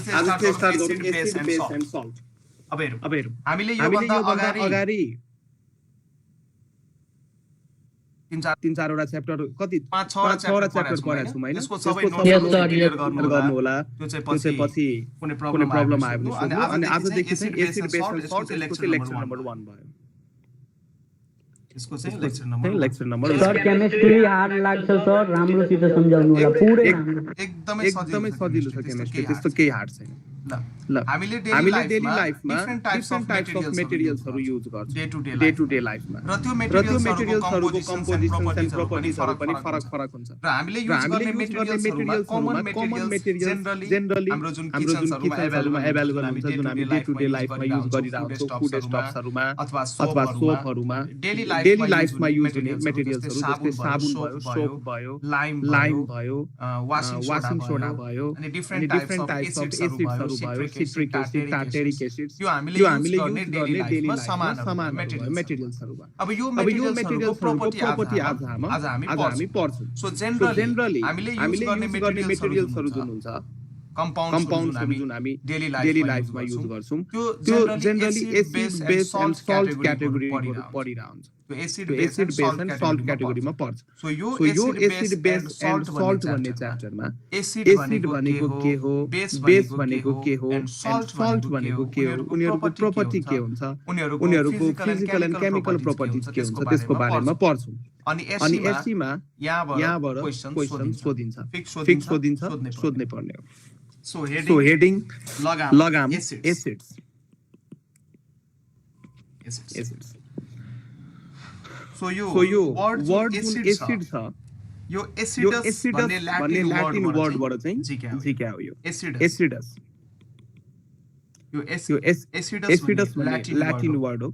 चाहिँ स्टार्ट गरौँ acid base and salt. अब हेरौँ हामीले यो भन्दा अगाडि तीन चारवटा च्याप्टर कति 5-6 च्याप्टर पढाएको छौँ हैन? त्यसको सबै सबै नोट्स नोट्स क्लियर क्लियर गर्नु होला। त्यो चाहिँ त्यो चाहिँ पछि कुनै कुनै प्रब्लम आयो भने सोध्नु। सोध्नु। अनि आजदेखि चाहिँ एसिड बेस एन्ड सल्ट यसको चाहिँ लेक्चर नम्बर 1 भयो। यसको चाहिँ lecture number 1। Sir chemistry hard लाग्छ सर, राम्रोसित सम्झाउनु होला पुरै राम्रो। एकदमै एकदमै सजिलो छ केमिस्ट्री, त्यस्तो केही हार्ड छैन। ल हामीले डेली लाइफमा डिफरेन्ट टाइप्स अफ मेटेरियल्सहरु युज गर्छौं डे टु डे लाइफमा। र त्यो मेटेरियल्सहरुको कम्पोजिसन एन्ड प्रोपर्टिजहरु पनि फरक हुन्छ। र हामीले युज गर्ने मेटेरियल्सहरुमा कमन मेटेरियल्स जनरली हाम्रो जुन किचनहरुमा अवेलेबल हुन्छ, जुन हामी डे टु डे लाइफमा युज गरिरहेको छौं, फुड स्टफहरुमा अथवा सोपहरुमा डेली लाइफमा युज हुने मेटेरियल्सहरु जस्तै साबुन भयो, सोप भयो, लाइम भयो, वाशिङ सोडा भयो, अनि डिफरेन्ट टाइप्स अफ एसिड्सहरु भयो, सिट्रिक एसिड, टार्टेरिक एसिड, यो हामीले युज गर्ने डेली लाइफमा समान मेटेरियल्सहरु भयो। अब यो मेटेरियल्सहरुको प्रोपर्टी आज हामी पढ्छौं। सो जनरली हामीले युज गर्ने मेटेरियल्सहरु जुन हुन्छ कम्पाउन्ड्सहरु जुन हामी डेली लाइफमा युज गर्छौं, त्यो generally acid base and salt क्याटेगोरीमा पढिरा हुन्छ। त्यो एसिड बेस एन्ड सल्ट क्याटेगोरीमा पर्छ। सो यो एसिड बेस एन्ड सल्ट भन्ने च्याप्टरमा एसिड भनेको के हो, बेस भनेको के हो, एन्ड सल्ट भनेको के हो, उनीहरुको प्रोपर्टी के हुन्छ, उनीहरुको फिजिकल एन्ड केमिकल प्रोपर्टिज के हुन्छ, त्यसको बारेमा पढ्छौं। अनि एससीमा यहाँबाट क्वेशन सोधिन्छ, फिक्स सोधिन्छ, सोध्नै पर्ने हो। सो हेडिङ लगाम एसिड्स। सो यो वर्ड जुन एसिड छ, यो एसिडस भन्ने ल्याटिन वर्डबाट चाहिँ झिक्या हो। यो एसिडस, यो एसिडस भन्ने ल्याटिन वर्ड हो।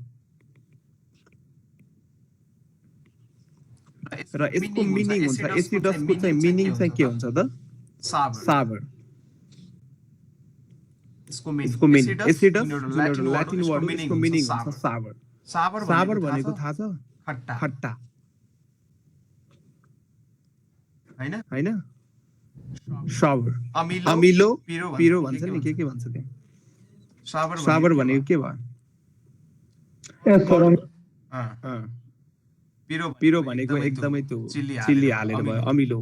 र यसको मिनिङ हुन्छ, एसिडसको चाहिँ मिनिङ चाहिँ के हुन्छ त? सावर। यसको मिनिङ एसिडस ल्याटिन वर्ड हो, यसको मिनिङ हुन्छ सावर। सावर भनेको थाहा छ? खट्टा हैन? सावर अमिलो पिरो भन्छ नि, के भन्छ त्यो? सावर भनेको के भयो? पिरो भनेको एकदमै त्यो चिल्ली हालेर भयो। अमिलो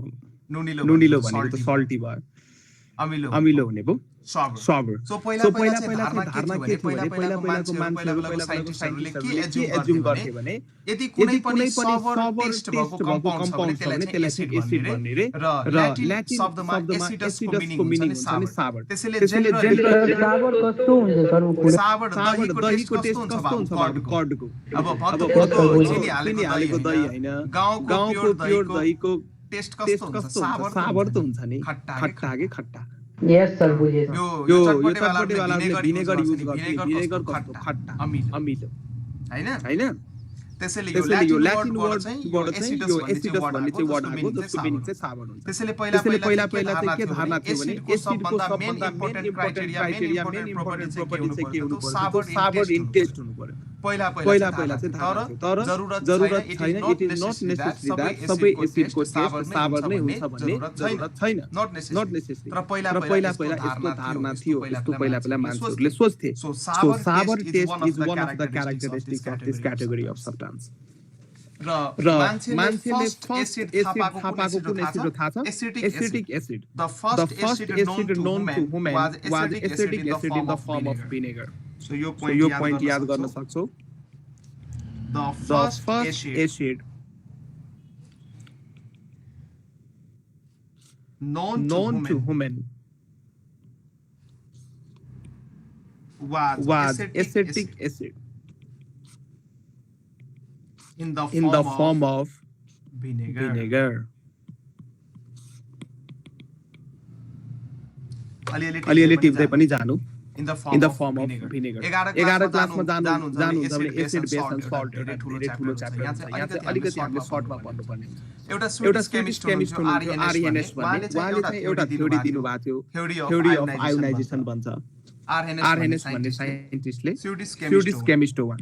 नुनिलो भनेको त सल्टी भयो। अमिलो भनेको सावर। सो पहिला चाहिँ धारणा के थियो भने पहिलाको मान्छेहरु साइन्टिस्टहरुले के एज्युम गर्थे भने यदि कुनै पनि सावर टेस्ट भएको कम्पाउन्ड छ भने त्यसलाई चाहिँ एसिड भन्ने रे, र ल्याटिन शब्दमा एसिडसको मिनिङ हुन्छ नि सावर। त्यसैले जनरली सावर कस्तो हुन्छ सर? सावर दहीको टेस्ट कस्तो हुन्छ कर्डको? अब भक्कु चिनी हालेको दही हैन, गाउँको प्योर दहीको टेस्ट कस्तो हुन्छ? सावर त हुन्छ नि, खट्टा। यस सर, बुझे। यो चटपटे वालाले भिनेगर युज गर्छ, भिनेगर कस्तो खट्टा अमिलो हैन? त्यसैले यो ल्याटिन वर्ड चाहिँ यो एसिडस भन्ने चाहिँ वर्ड आको, जसको मिनिङ चाहिँ सावर हुन्छ। त्यसैले पहिला चाहिँ के धारणा थियो भने एसिडको सबभन्दा main important criteria, main important property चाहिँ के हुनु पर्यो? सावर इन टेस्ट हुनु पर्यो। पहिला चाहिँ धारणा थियो, तर जरुरत छैन। It is not necessary that सबै एसिडको टेस्ट सावर नै हुन्छ भन्ने जरुरत छैन, नट नेसेसरी। तर पहिला यस्तो धारणा थियो, यस्तो पहिला मान्छेहरुले सोच्थे। So sour test is one of the characteristics of this category of substance. र मान्छेले फर्स्ट एसिड थाहा पाएको कुन एसिड हो थाहा छ? Acetic acid. The first acid known to human was acetic acid in the form of vinegar. So यो point याद गर्न सक्छौ। The first acid known to human was acetic acid in the form of vinegar. अलिअलि टिप्दै पनि जानु। in the form of vinegar. 11 क्लासमा जानुहुन्छ भने एसिड बेस एन्ड सल्ट एउटा धेरै ठुलो च्याप्टर हुन्छ। यहाँ चाहिँ अलिकति हामीले सर्टमा पढ्नु पर्ने हुन्छ। एउटा स्विडिश केमिस्ट हुनुहुन्थ्यो आरएनएस भन्ने, उहाँले चाहिँ एउटा थ्योरी दिनु भएको थियो, थ्योरी अफ आयोनाइजेसन भन्छ। आरएनएस भन्ने साइन्टिस्टले स्विडिश केमिस्ट हो उहाँ।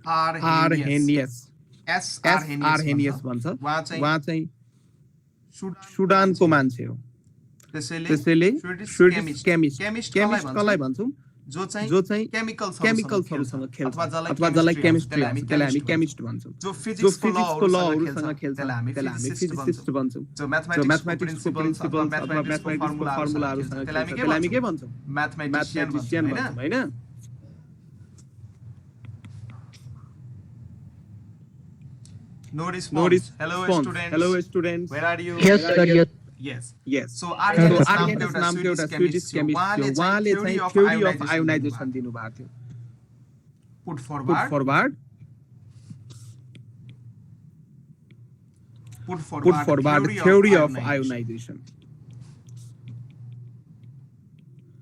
आरहेनियस भन्छ। उहाँ चाहिँ सुडानको मान्छे हो। त्यसैले स्विडिश केमिस्ट कसलाई भन्छौँ जो जो चाहिँ केमिकल्सहरुसँग खेल्छ अथवा जसलाई केमिस्ट्री भन्छ त्यसलाई हामी केमिस्ट भन्छौँ जो जो फिजिक्सको फिजिक्सको लहरुसँग लहरुसँग खेल्छ त्यसलाई हामी त्यसलाई हामी फिजिसिस्ट फिजिसिस्ट भन्छौँ जो जो म्याथमेटिक्सको म्याथमेटिक्सको प्रिन्सिपल प्रिन्सिपल अथवा म्याथमेटिक्सको म्याथमेटिक्सको फर्मुलाहरुसँग फर्मुलाहरुसँग खेल्छ खेल्छ त्यसलाई हामी के भन्छौँ म्याथमेटिशियन म्याथमेटिशियन भन्छौँ हैन भन्छौँ हैन No No response. response. Hello students. Where are you? Yes, sir, yes. Yes. Yes. So So Arrhenius Arrhenius नामको एउटा स्विडिश केमिस्ट थियो उहाँले चाहिँ थ्योरी अफ आयोनाइजेसन दिनुभएको थियो put put forward forward theory of ionisation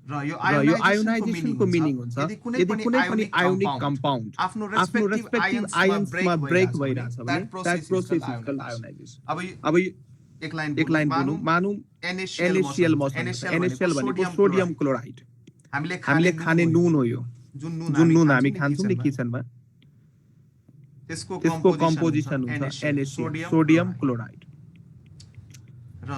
र यो र यो आयोनाइजेसनको आयोनाइजेसनको मिनिङ हुन्छ यदि कुनै पनि आयोनिक कम्पाउन्ड आफ्नो आफ्नो रेस्पेक्टिभ रेस्पेक्टिभ आयन्समा ब्रेक भइरहेछ भने that that process process is is called called ionization अब अब एक लाइन एक लाइन बोलौँ मानौँ NaCl मसँग NaCl भनेको सोडियम क्लोराइड हामीले खाने नुन हो यो जुन नुन हामी खान्छौँ नि किचनमा त्यसको कम्पोजिसन हुन्छ NaCl सोडियम क्लोराइड र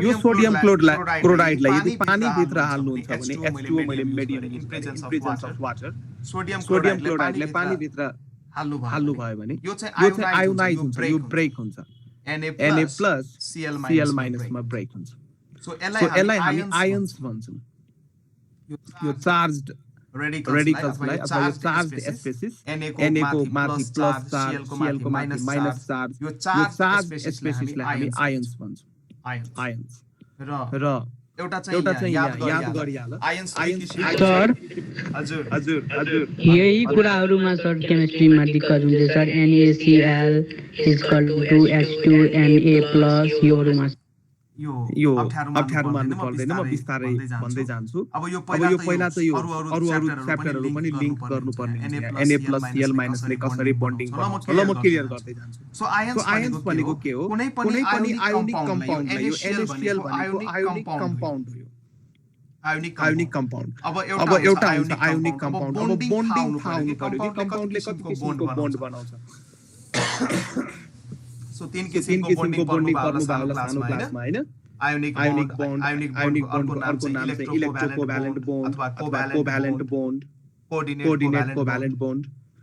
यो सोडियम क्लोराइडलाई यदि पानी भित्र हाल्नुहुन्छ भने H2O मैले medium in presence of water sodium क्लोराइडलाई पानी भित्र हाल्नु भयो भने यो चाहिँ आयोनाइज हुन्छ यो ब्रेक हुन्छ Na प्लस Cl माइनसमा ब्रेक हुन्छ सो यसलाई हामी आयन्स भन्छौँ यो चार्ज्ड रेडिकल्सलाई अथवा यो चार्ज्ड स्पेसिस Na को माथि प्लस चार्ज Cl को माथि माइनस चार्ज यो चार्ज स्पेसिसलाई हामी आयन्स भन्छौँ आयन्स र एउटा चाहिँ चाहिँ याद गरिहाल आयन्स सर हजुर हजुर यही कुराहरूमा सर केमिस्ट्रीमा दिक्कत हुन्छ sir NaCl is equal to H2Na+ योहरूमा यो अप्ठ्यारो मान्नु पर्दैन म बिस्तारै भन्दै जान्छु अब यो पहिला त यो अरु च्याप्टरहरु पनि लिंक गर्नुपर्ने हुन्छ Na+ Cl- ले कसरी बन्डिङ गर्छ ल म क्लियर गर्दै जान्छु सो आयन्स भनेको के हो कुनै कुनै पनि आयोनिक कम्पाउन्ड कम्पाउन्डलाई यो NaCl भनेको आयोनिक कम्पाउन्ड हो आयोनिक कम्पाउन्ड अब एउटा हुन्छ आयोनिक कम्पाउन्ड अब बन्डिङ थाहा हुनु पर्यो कि कम्पाउन्डले कति किसिमको बन्ड बनाउँछ सो तीन किसिमको बन्डिङ बन्डिङ गर्नु गर्नु भयो सानो क्लासमा हैन आयोनिक बन्ड अर्को नाम चाहिँ इलेक्ट्रोकोभ्यालेन्ट बन्ड अथवा covalent bond coordinate covalent bond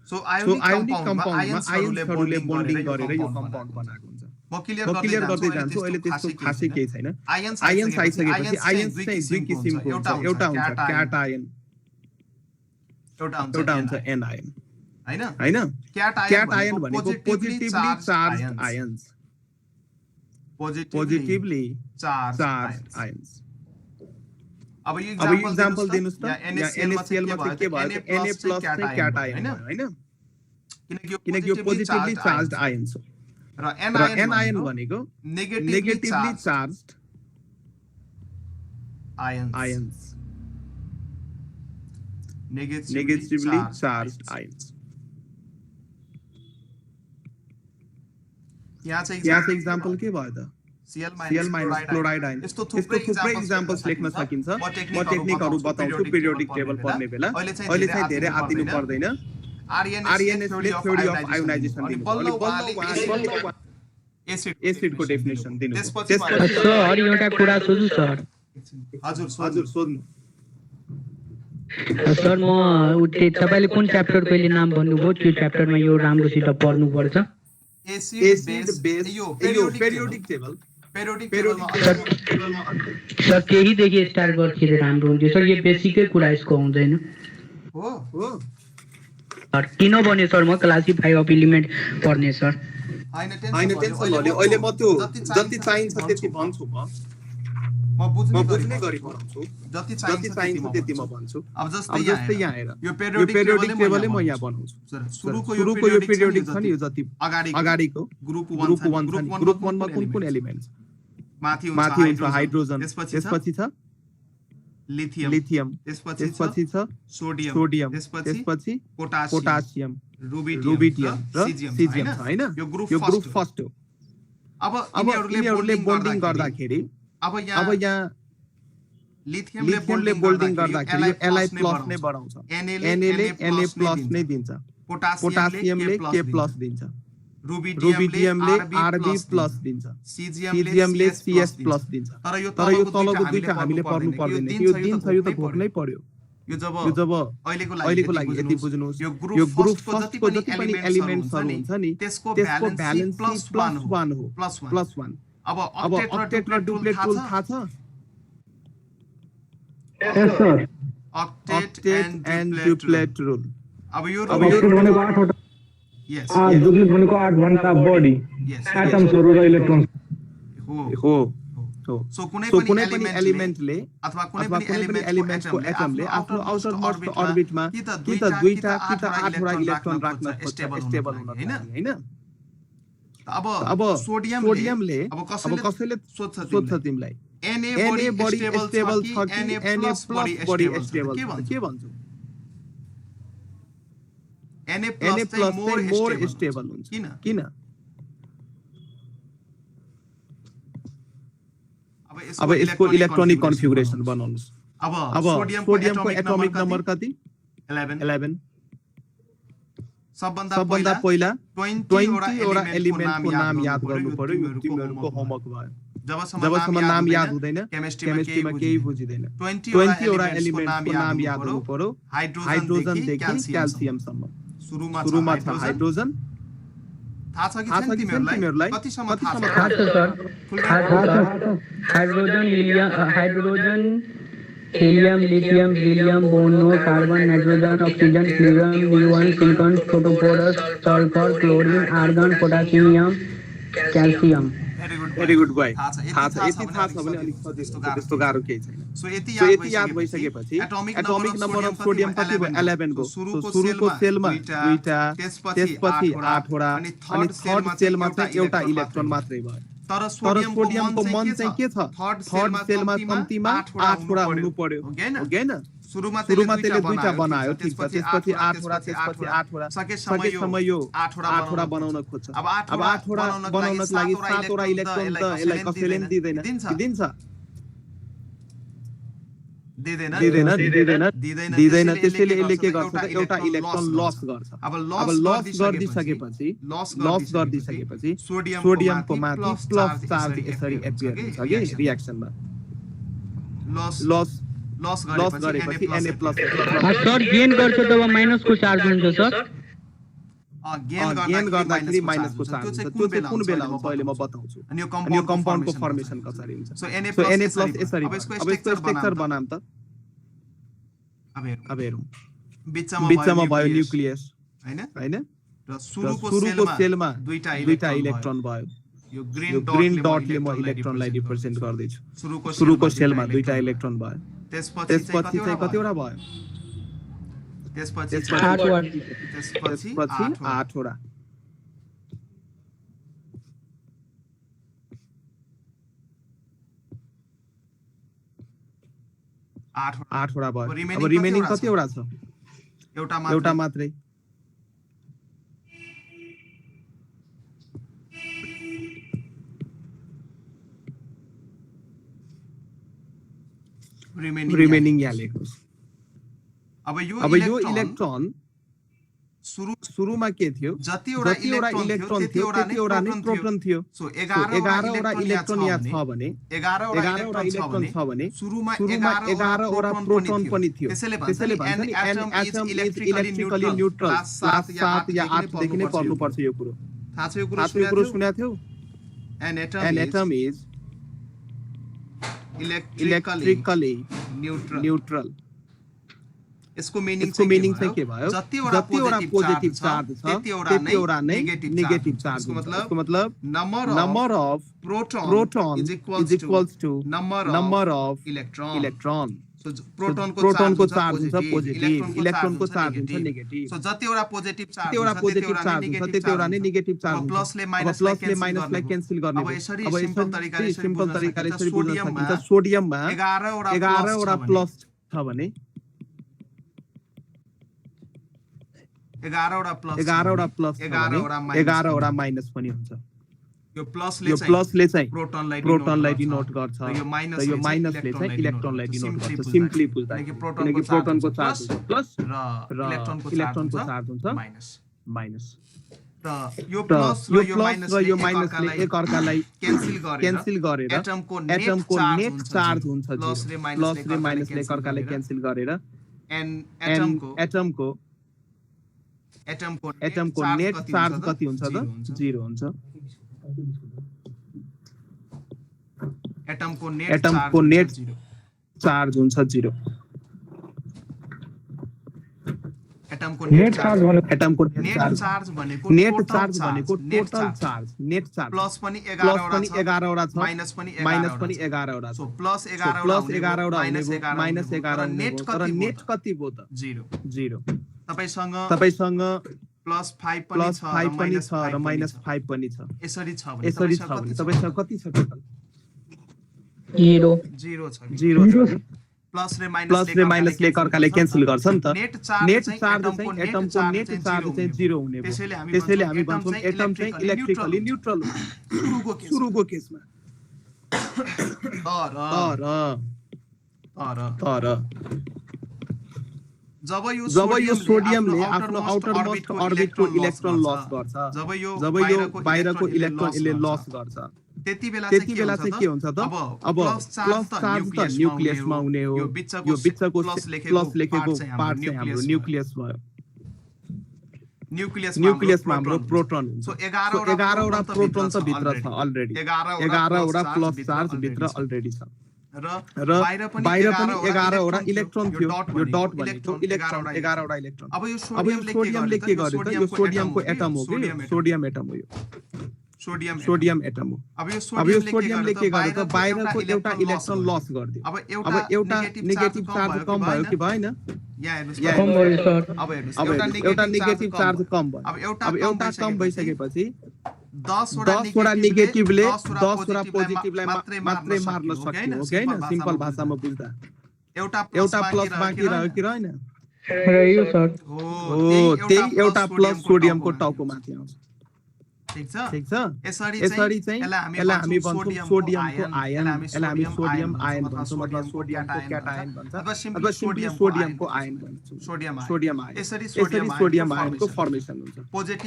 so ionic कम्पाउन्डमा आयन्सहरुले बन्डिङ गरेर यो कम्पाउन्ड बनाएको हुन्छ म क्लियर गर्दै जान्छु अहिले त्यसको खासै केही छैन आयन्स आइसकेपछि आयन्स चाहिँ दुई किसिमको हुन्छ एउटा हुन्छ क्याटायन एउटा हुन्छ एनायन हैन क्याटायन भनेको positively charged ions positively charged ions अब यो एक्जाम्पल दिनुस् त यहाँ NaCl मा चाहिँ के भयो Na+ चाहिँ क्याटायन हो हैन किनकि यो पोजिटिभली चार्ज्ड आयन्स हो र एनायन भनेको negatively charged ions negatively charged ions यहाँ चाहिँ एक्जाम्पल के भयो त Cl- क्लोराइड आयन यस्तो थुप्रै एक्जाम्पल्स लेख्न सकिन्छ म टेक्निकहरु बताउँछु पिरियोडिक टेबल पढ्ने बेला अहिले चाहिँ धेरै आतिनु पर्दैन आरएनएस ले थ्योरी अफ आयोनाइजेसन दिनु बल्ल एसिडको डेफिनेसन दिनु त्यसपछि सर एउटा कुरा सोध्नु सर हजुर सोध्नु सर म तपाईले कुन च्याप्टर कहिले नाम भन्नुभयो त्यो च्याप्टरमा यो राम्रोसित पढ्नु पर्छ एसिड बेस यो पिरियोडिक टेबल सर केहीदेखि स्टार्ट गर्थे राम्रो हुन्थ्यो सर यो बेसिकै कुरा यसको आउँदैन हो किनभने सर म क्लासिफाई अफ एलिमेन्ट पढ्ने सर हैन टेन्सन नलियो अहिले म त्यो जति चाहिन्छ त्यति भन्छु म बुझ्ने गरी पढाउँछु जति चाहिन्छ त्यति म भन्छु अब जस्तै यहाँ हेर यो पिरियोडिक टेबलै म यहाँ बनाउँछु सुरुको यो पिरियोडिक छ नि यो जति अगाडिको ग्रुप 1 छ नि ग्रुप 1 मा कुन एलिमेन्ट माथि हुन्छ हाइड्रोजन त्यसपछि छ लिथियम त्यसपछि छ सोडियम त्यसपछि पोटासियम रुबिडियम र सिजियम छ हैन यो ग्रुप फर्स्ट हो अब यिनीहरुले बन्डिङ गर्दाखेरि अब यहाँ लिथियमले बन्डिङ गर्दाखेरि यो Li+ नै बढाउँछ Na ले Na+ नै दिन्छ पोटासियमले K+ दिन्छ रुबिडियमले आरबी प्लस दिन्छ, सिजिएमले सीएस प्लस दिन्छ। तर यो तलको दुईटा हामीले पढ्नु पर्दैन, यो दिन छ, यो त भोग्नै पर्यो। यो जब अहिलेको लागि यति बुझ्नुहोस्, यो ग्रुप फर्स्टको जति पनि एलिमेन्ट्सहरु हुन्छ नि त्यसको भ्यालेन्स +1 हो, +1। अब अक्टेट र डुप्लेट रुल थाहा छ? Yes sir. Octet and duplet rule. अब यो भनेको 8 वटा, यस, डुप्लेट भनेको 8 भन्दा बढी एटम्सहरु र इलेक्ट्रोन्स हो। सो कुनै पनि एलिमेन्टले अथवा कुनै पनि एलिमेन्टको एटमले आफ्नो आउटर मोस्ट अर्बिटमा कि त दुईटा कि त 8 वटा इलेक्ट्रोन राख्न खोज्छ स्टेबल हुन, हैन? अब सोडियमले अब कसैले सोध्छ तिमीलाई Na बडी स्टेबल छ कि Na प्लस बडी स्टेबल छ, के भन्छौ? Na प्लस चाहिँ मोर स्टेबल हुन्छ। किन? अब यसको इलेक्ट्रोनिक कन्फिगुरेसन बनाउनुस्। अब सोडियमको एटोमिक नम्बर कति? 11। सबभन्दा पहिला 20 वटा एलिमेन्टको नाम याद गर्नु पर्यो। यो तिमीहरुको होमवर्क भयो। जबसम्म नाम याद हुँदैन केमिस्ट्रीमा केही बुझिदैन। 20 वटा एलिमेन्टको नाम याद गर्नु पर्यो, हाइड्रोजन देखि क्याल्सियम सम्म। सुरुमा छ हाइड्रोजन। थाहा छ कि छैन तिमीहरुलाई? कतिसम्म थाहा छ? थाहा छ sir. Hydrogen, helium, lithium, helium, boron, carbon, nitrogen, oxygen, fluorine, neon, silicon, phosphorus, sulphur, chlorine, argon, potassium, calcium. Very good भाइ। थाहा छ, यति थाहा छ भने अलिक त्यस्तो गाह्रो केही छैन। सो यति याद भइसकेपछि एटोमिक नम्बर अफ सोडियम कति भयो? 11 को। सुरुको सेलमा 2टा, त्यसपछि 8 वटा, अनि थर्ड सेलमा चाहिँ एउटा इलेक्ट्रोन मात्रै भयो। तर सोडियमको मन चाहिँ के छ? थर्ड सेलमा कम्तीमा 8 वटा हुनु पर्यो, हो हैन? सुरुमा त्यसले 2टा बनायो, ठीक छ, त्यसपछि 8 वटा, त्यसपछि 8 वटा, सकेसम्म यो 8 वटा बनाउन खोज्छ। अब 8 वटा बनाउनको लागि 7 वटा इलेक्ट्रोन त यसलाई कसैले पनि दिदैन, दिन्छ? दिदैन। त्यसैले यसले के गर्छ त एउटा इलेक्ट्रोन लस गर्छ। अब लस गर्दिसकेपछि सोडियमको माथि प्लस चार्ज यसरी एपियर हुन्छ के रिएक्सनमा। लस गरेपछि Na प्लस सर गेन गर्छ तब माइनस को चार्ज हुन्छ सर। गेन गर्दाखेरि माइनस को चार्ज हुन्छ। त्यो चाहिँ कुन बेला हुन्छ अहिले म बताउँछु। अनि यो कम्पाउन्डको फर्मेसन कसरी हुन्छ। सो Na प्लस यसरी। अब यसको स्ट्रक्चर बनाम त। अब हेरौँ। बिचमा भयो न्यूक्लियस, हैन? र सुरुको सेलमा 2टा इलेक्ट्रोन भयो। यो ग्रीन डटले म इलेक्ट्रोनलाई रिप्रेजेन्ट गर्दै छु। सुरुको सेलमा 2टा इलेक्ट्रोन भयो। त्यसपछि चाहिँ कतिवटा भयो? त्यसपछि 8 वटा। 8 वटा भयो। अब रिमेनिङ कतिवटा छ? एउटा मात्रै। रिमेनिङ यहाँ लेख्नुस्। अब यो इलेक्ट्रोन सुरुमा के थियो? जतिवटा इलेक्ट्रोन थियो त्यतिवटा नै प्रोटोन थियो। सो 11 वटा इलेक्ट्रोन यहाँ छ भने 11 वटा इलेक्ट्रोन छ भने सुरुमा 11 वटा प्रोटोन पनि थियो। त्यसैले भन्छ नि an atom is electrically neutral. Class 7 या 8 देखि नै पढ्नु पर्छ यो कुरो। थाहा छ यो कुरो सुनेको थियौ? An atom is electrically neutral. यसको मिनिङ चाहिँ के भयो? जतिवटा पोजिटिभ चार्ज छ त्यतिवटा नै नेगेटिभ चार्ज हुन्छ। यसको मतलब number of proton is equals to number of electron. So प्रोटोनको चार्ज हुन्छ पोजिटिभ, इलेक्ट्रोनको चार्ज हुन्छ नेगेटिभ। सो जतिवटा पोजिटिभ चार्ज हुन्छ त्यतिवटा नै नेगेटिभ चार्ज हुन्छ। प्लसले माइनसलाई क्यान्सल गर्ने। अब सिम्पल तरिकाले यसरी बुझ्न सकिन्छ। सोडियममा 11 वटा प्लस छ भने 11 वटा माइनस पनि हुन्छ। यो प्लसले चाहिँ प्रोटोनलाई डिनोट गर्छ र यो माइनसले चाहिँ इलेक्ट्रोनलाई डिनोट गर्छ। सिम्पली बुझ्दा किनकि प्रोटोनको चार्ज हुन्छ प्लस र इलेक्ट्रोनको चार्ज हुन्छ माइनस। यो प्लस र यो यो माइनसले एकअर्कालाई क्यान्सल गरेर एटमको एटमको नेट चार्ज हुन्छ प्लस र माइनसले एकअर्कालाई क्यान्सल गरेर एटमको नेट चार्ज कति हुन्छ त 0 हुन्छ एटमको नेट चार्ज हुन्छ 0 नेट चार्ज एटमको नेट चार्ज भनेको total charge net charge plus पनि 11 वटा छ माइनस पनि 11 वटा छ सो प्लस 11 वटा माइनस 11 नेट तर नेट कति भयो त 0 तपाईसँग प्लस 5 पनि छ र माइनस 5 पनि छ यसरी छ भने तपाईसँग कति छ टोटल 0 0 प्लस र माइनसले एकअर्काले क्यान्सल गर्छ नि त नेट चार्ज चाहिँ एटमको नेट चार्ज चाहिँ 0 हुने भयो त्यसैले हामी भन्छौं एटम चाहिँ इलेक्ट्रिकली न्यूट्रल हो सुरुको केसमा तर जब यो सोडियमले आफ्नो आउटर मोस्ट अर्बिटको इलेक्ट्रोन लस गर्छ जब यो बाहिरको इलेक्ट्रोन यसले लस गर्छ त्यति बेला चाहिँ के हुन्छ त अब प्लस चार्ज त न्यूक्लियसमा हुने हो यो बिचको प्लस लेखेको पार्ट चाहिँ हाम्रो न्यूक्लियस भयो न्यूक्लियसमा हाम्रो प्रोटोन हुन्छ सो 11 वटा प्रोटोन त भित्र छ अलरेडी 11 वटा प्लस चार्ज भित्र अलरेडी छ र बाहिर पनि 11 वटा इलेक्ट्रोन थियो यो डट भनेको इलेक्ट्रोन 11 वटा इलेक्ट्रोन अब यो सोडियमले के गर्यो त यो सोडियमको एटम हो कि सोडियम एटम हो यो सोडियम एटम हो अब यो सोडियमले के गर्यो त बाहिरको एउटा इलेक्ट्रोन लस गर्दियो अब एउटा नेगेटिभ चार्ज कम भयो कि भएन कम भयो सर अब एउटा नेगेटिभ चार्ज कम भयो अब एउटा कम भइसकेपछि 10 वटा नेगेटिभले 10 वटा पोजिटिभलाई मात्रै मार्न सक्यो हो हैन सिम्पल भाषामा बुझ्दा एउटा प्लस बाँकी रह्यो कि रहेन रह्यो सर हो त्यही एउटा प्लस सोडियमको टाउको माथि आउँछ ठीक छ यसरी चाहिँ यसलाई हामी भन्छौं सोडियमको आयन यसलाई हामी सोडियम आयन भन्छौं अथवा सोडियमको क्याटायन भन्छ अथवा सिम्पली सोडियमको आयन भन्छौं सोडियम आयन यसरी सोडियम आयनको फर्मेसन हुन्छ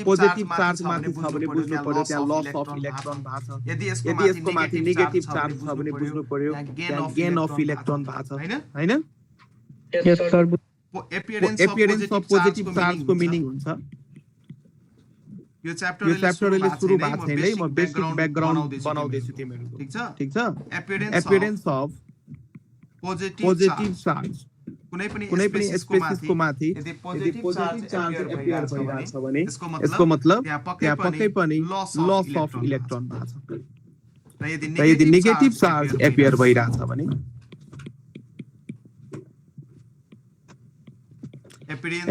पोजिटिभ चार्ज माथि छ भने बुझ्नु पर्यो त्यहाँ लस अफ इलेक्ट्रोन भएको छ यदि यसको माथि नेगेटिभ चार्ज छ भने बुझ्नु पर्यो त्यहाँ गेन अफ इलेक्ट्रोन भएको छ हैन yes sir appearance of positive चार्जको मिनिङ हुन्छ यो च्याप्टरले सुरु भएको छैन है म बेसिक ब्याकग्राउन्ड बनाउँदै छु तिमीहरुको ठीक छ एपियरेन्स अफ पोजिटिभ चार्ज कुनै पनि स्पेसिसको माथि यदि पोजिटिभ चार्ज एपियर भइरहेछ भने यसको मतलब त्यहाँ पक्कै पनि लस अफ इलेक्ट्रोन भएको छ र यदि नेगेटिभ चार्ज एपियर भइरहेछ भने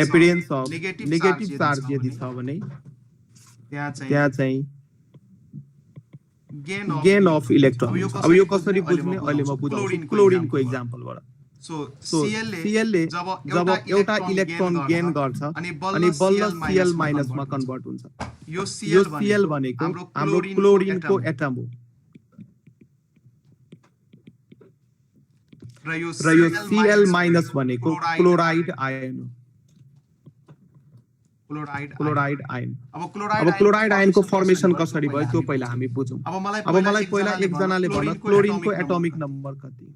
एपियरेन्स अफ नेगेटिभ चार्ज यदि छ भने त्यहाँ चाहिँ गेन अफ इलेक्ट्रोन अब यो कसरी बुझ्ने अहिले म बुझाउँछु क्लोरिनको एक्जाम्पलबाट सो सीएलले जब एउटा इलेक्ट्रोन गेन गर्छ अनि बल्ल सीएल माइनसमा कन्भर्ट हुन्छ यो सीएल भनेको हाम्रो क्लोरिनको एटम हो र यो सीएल माइनस भनेको क्लोराइड आयन हो क्लोराइड आयन अब क्लोराइड आयनको फर्मेसन कसरी भयो त्यो पहिला हामी बुझौं अब मलाई पहिला एक जनाले भन क्लोरिनको एटोमिक नम्बर कति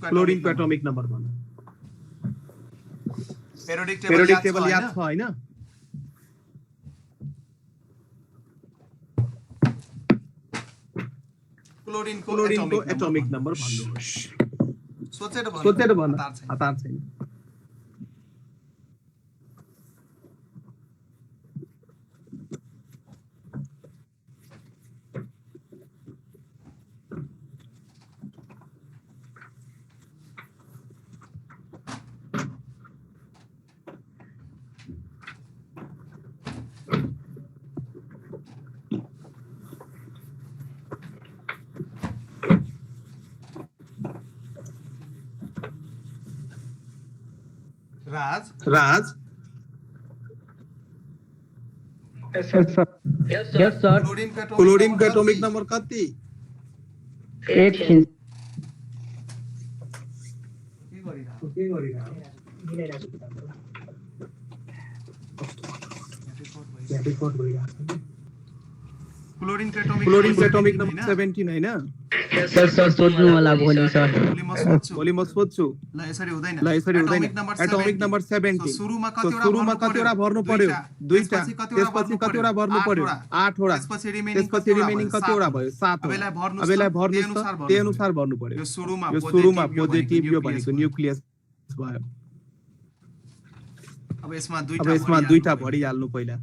क्लोरिनको एटोमिक नम्बर भन पेरियोडिक टेबल याद छ हैन क्लोरिनको एटोमिक नम्बर भन्नुहोस् सोचेर भन हतार छैन राज यस सर क्लोरिनको एटोमिक नम्बर कति 8 के गरिरा क्लोरिनको एटोमिक नम्बर 17 हैन सर सोध्नु होला भोलि सर भोलि म सोध्छु ल यसरी हुँदैन एटोमिक नम्बर 17 सुरुमा सुरुमा कतिवटा भर्नु पर्यो दुईटा त्यसपछि कतिवटा भर्नु पर्यो 8 वटा त्यसपछि रिमेनिङ कतिवटा भयो 7 अब अब यसलाई यसलाई भर्नुस् त त्यही त्यही अनुसार भर्नु पर्यो यो यो सुरुमा पोजिटिभ यो भनेको न्यूक्लियस भयो अब यसमा दुईटा भरिहाल्नु पहिला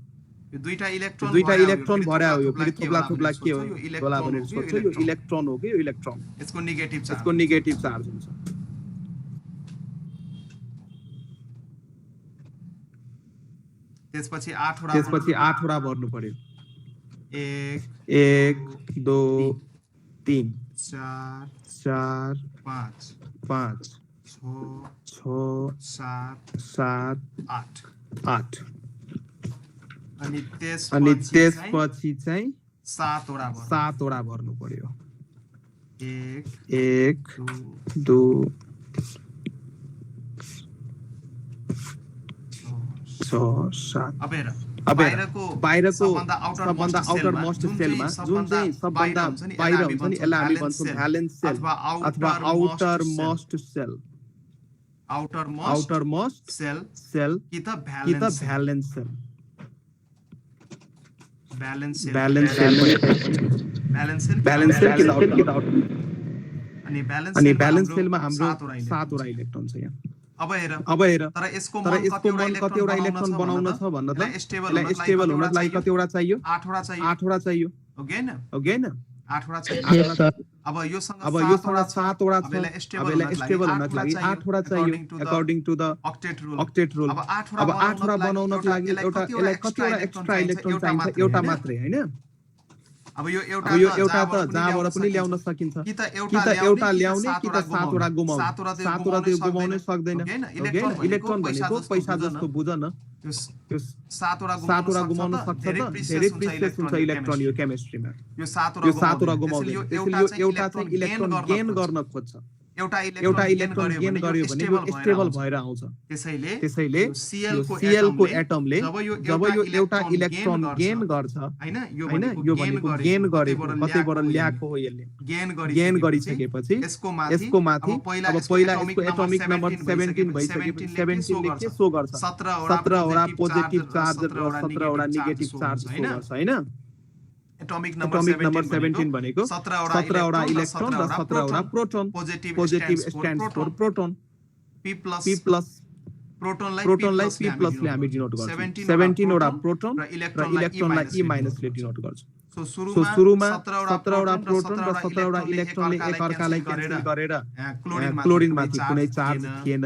यो दुईटा इलेक्ट्रोन भर्या हो यो फेरि थुप्ला के हो होला भनेर सोध्छु यो इलेक्ट्रोन हो कि यो इलेक्ट्रोन यसको नेगेटिभ चार्ज हुन्छ त्यसपछि 8 वटा भर्नु पर्यो 1 2 3 4 5 5 6 7 8 अनि त्यसपछि चाहिँ 7 वटा भर्नु पर्यो 1 2 6 7 अब हेर बाहिरको सबभन्दा आउटर मोस्ट सेलमा जुन चाहिँ सबभन्दा बाहिर हुन्छ नि यसलाई हामी भन्छौँ भ्यालेन्स सेल अथवा outermost shell outermost shell कि त भ्यालेन्स सेल बैलेंस सेल कि त अनि बैलेंस सेलमा हाम्रो 7 वटा इलेक्ट्रोन छ यहाँ अब हेर तर यसको मन कतिवटा इलेक्ट्रोन बनाउन छ भन्न त यसलाई स्टेबल हुनको लागि कतिवटा चाहियो 8 वटा चाहियो ओके हैन 8 वटा चाहियो अब योसँग 7 वटा छ अब यसलाई स्टेबल हुनको लागि 8 वटा चाहियो according to the octet rule अब 8 वटा बनाउनको लागि यसलाई कतिवटा एक्स्ट्रा इलेक्ट्रोन चाहिन्छ एउटा मात्रै हैन अब यो एउटा त जहाँबाट पनि ल्याउन सकिन्छ कि त एउटा ल्याउने कि त 7 वटा गुमाउने 7 वटा त्यो गुमाउनै सक्दैन ओके इलेक्ट्रोन भनेको पैसा जस्तो बुझ न यो 7 वटा गुमाउन सक्छ त धेरै प्रिसियस हुन्छ इलेक्ट्रोन यो केमिस्ट्रीमा यो 7 वटा गुमाउने त्यसैले यो एउटा चाहिँ इलेक्ट्रोन गेन गर्न खोज्छ एउटा इलेक्ट्रोन गेन गर्यो भने यो स्टेबल भएर आउँछ त्यसैले Cl को एटमले जब यो एउटा इलेक्ट्रोन गेन गर्छ हैन यो भनेको गेन गरेको कतैबाट ल्याएको हो यसले गेन गरिसकेपछि यसको माथि अब पहिला यसको एटोमिक नम्बर 17 भइसकेपछि 17 ले के सो गर्छ 17 वटा पोजिटिभ चार्ज र 17 वटा नेगेटिभ चार्ज सो गर्छ हैन एटोमिक नम्बर 17 भनेको 17 वटा इलेक्ट्रोन र 17 वटा proton positive stands for proton p plus प्रोटोनलाई p प्लस ले हामी डिनोट गर्छौं 17 वटा प्रोटोन र इलेक्ट्रोनलाई e माइनस ले डिनोट गर्छौं सो सुरुमा 17 वटा प्रोटोन र 17 वटा इलेक्ट्रोनले एकअर्कालाई क्यान्सल गरेर क्लोरिन माथि कुनै चार्ज थिएन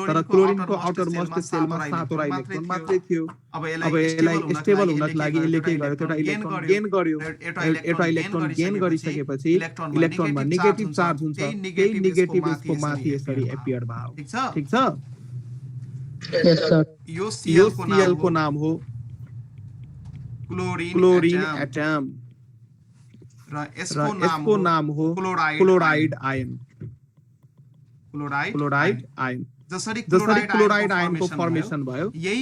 तर क्लोरिनको आउटर मोस्ट सेलमा 7 वटा इलेक्ट्रोन मात्रै थियो अब यसलाई स्टेबल हुनको लागि यसले के गर्यो एउटा इलेक्ट्रोन गेन गर्यो एउटा इलेक्ट्रोन गेन गरिसकेपछि इलेक्ट्रोनमा नेगेटिभ चार्ज हुन्छ त्यही नेगेटिभ यसको माथि यसरी एपियर भयो ठीक छ यस सर यो Cl को नाम हो क्लोरीन एटम र यसको नाम हो क्लोराइड आयन जसरी क्लोराइड आयनको फर्मेसन भयो यही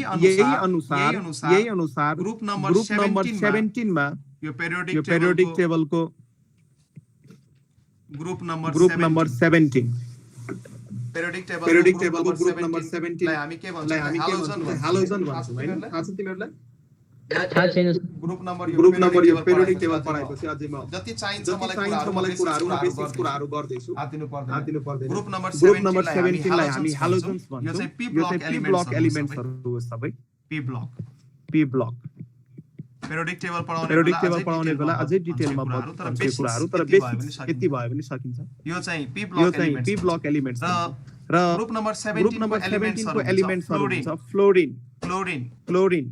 अनुसार ग्रुप नम्बर 17 मा यो पेरियोडिक टेबलको ग्रुप नम्बर 17 पेरियोडिक टेबलको ग्रुप नम्बर 17 लाई हामी के भन्छौँ हालोजन भन्छौँ हैन थाहा छ तिमीहरुलाई ग्रुप नम्बर यो पेरियोडिक टेबल पढाएपछि अझै म जति चाहिन्छ मलाई कुराहरु र बेसिक कुराहरु गर्दैछु आतिनु पर्दैन ग्रुप नम्बर 17 लाई हामी हालोजन्स भन्छौँ यो चाहिँ p ब्लक एलिमेन्ट्सहरु हो सबै p ब्लक पेरियोडिक टेबल पढाउने बेला अझै डिटेलमा बताउँछु कुराहरु तर बेसिक यति भयो भने सकिन्छ यो चाहिँ p ब्लक एलिमेन्ट्स र ग्रुप नम्बर 17 को एलिमेन्ट्सहरु हुन्छ फ्लोरिन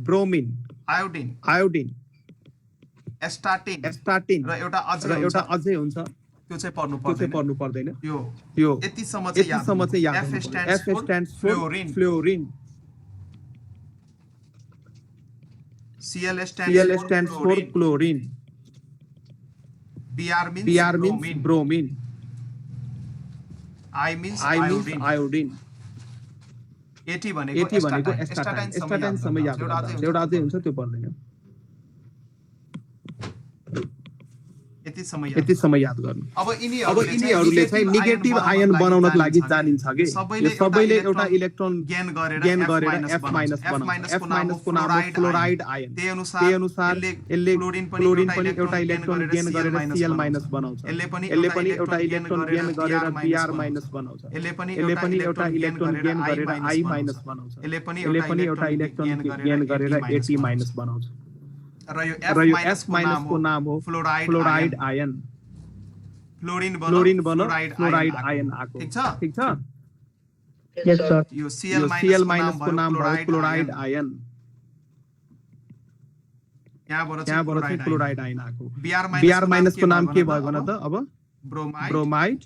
ब्रोमिन आयोडिन एस्टाटिन र एउटा अझै हुन्छ त्यो चाहिँ पढ्नु पर्दैन यो यतिसम्म चाहिँ याद F stands for fluorine Cl stands for chlorine Br means bromine I means iodine eighty भनेको एस्टाटाइन समय याद गर्दा एउटा अझै हुन्छ त्यो पर्दैन यति समय याद गर्नु अब यिनीहरूले चाहिँ नेगेटिभ आयन बनाउनको लागि जानिन्छ के यो सबैले एउटा इलेक्ट्रोन गेन गरेर F- बनाउँछ F- को नाम हो क्लोराइड आयन त्यही अनुसार यसले क्लोरिन पनि एउटा इलेक्ट्रोन गेन गरेर Cl- बनाउँछ यसले पनि एउटा इलेक्ट्रोन गेन गरेर Br- बनाउँछ यसले पनि एउटा इलेक्ट्रोन गेन गरेर I- बनाउँछ यसले पनि एउटा इलेक्ट्रोन गेन गरेर At- बनाउँछ र यो F- को नाम हो फ्लोराइड आयन फ्लोरिन बनो फ्लोराइड आयन आको ठीक छ Yes, sir. यो Cl- को नाम हो क्लोराइड आयन यहाँबाट चाहिँ क्लोराइड आयन आको Br- को नाम के भयो भन त अब ब्रोमाइड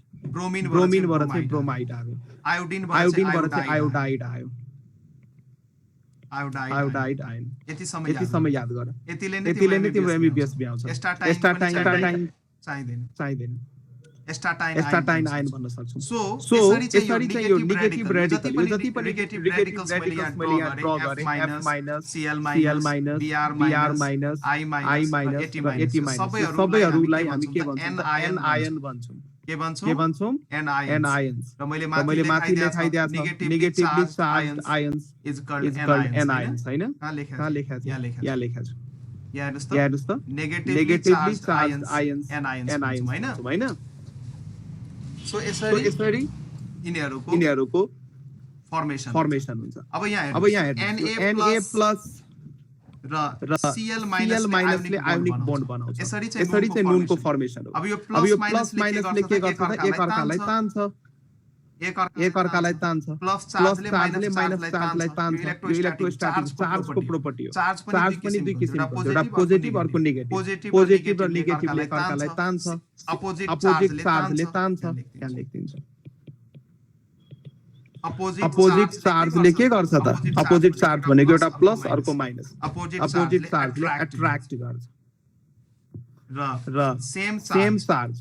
ब्रोमिनबाट चाहिँ ब्रोमाइड आयो आयोडिनबाट चाहिँ आयोडाइड आयो आयोडाइड आयन यति समय याद गर यतिले नै तिम्रो एमबीबीएस भ्याउँछ एस्टाटाइन चाहिदैन एस्टाटाइन आयन भन्न सक्छौ सो यसरी चाहिँ यो नेगेटिभ रेडिकल यो जति पनि नेगेटिभ रेडिकल्स मैले यहाँ ड्रा गरे F- Cl- Br- I- At- सबैहरुलाई हामी के भन्छौँ एन आयन भन्छौँ के भन्छौँ एन आयन्स र मैले माथि लेखाइदिएको छ negatively charged ions is called anions हैन कहाँ लेखा छ यहाँ लेखा छ यहाँ हेर्नुस् त negatively charged ions anions हैन सो यसरी यिनीहरुको फर्मेसन हुन्छ अब यहाँ हेर्नुस् र Cl- ले आयोनिक बन्ड बनाउँछ यसरी चाहिँ नुनको फर्मेसन हो अब यो प्लस माइनसले के गर्छ त एक अर्कालाई तान्छ प्लस चार्जले माइनस चार्जलाई तान्छ यो इलेक्ट्रोस्टैटिक चार्जको प्रोपर्टी हो चार्ज पनि दुई किसिमको हुन्छ एउटा पोजिटिभ अर्को नेगेटिभ पोजिटिभ र नेगेटिभले एक अर्कालाई तान्छ अपोजिट चार्जले तान्छ यहाँ लेख्दिन्छ अपोजिट चार्जले के गर्छ त अपोजिट चार्ज भनेको एउटा प्लस अर्को माइनस अपोजिट चार्जले एट्र्याक्ट गर्छ र सेम चार्ज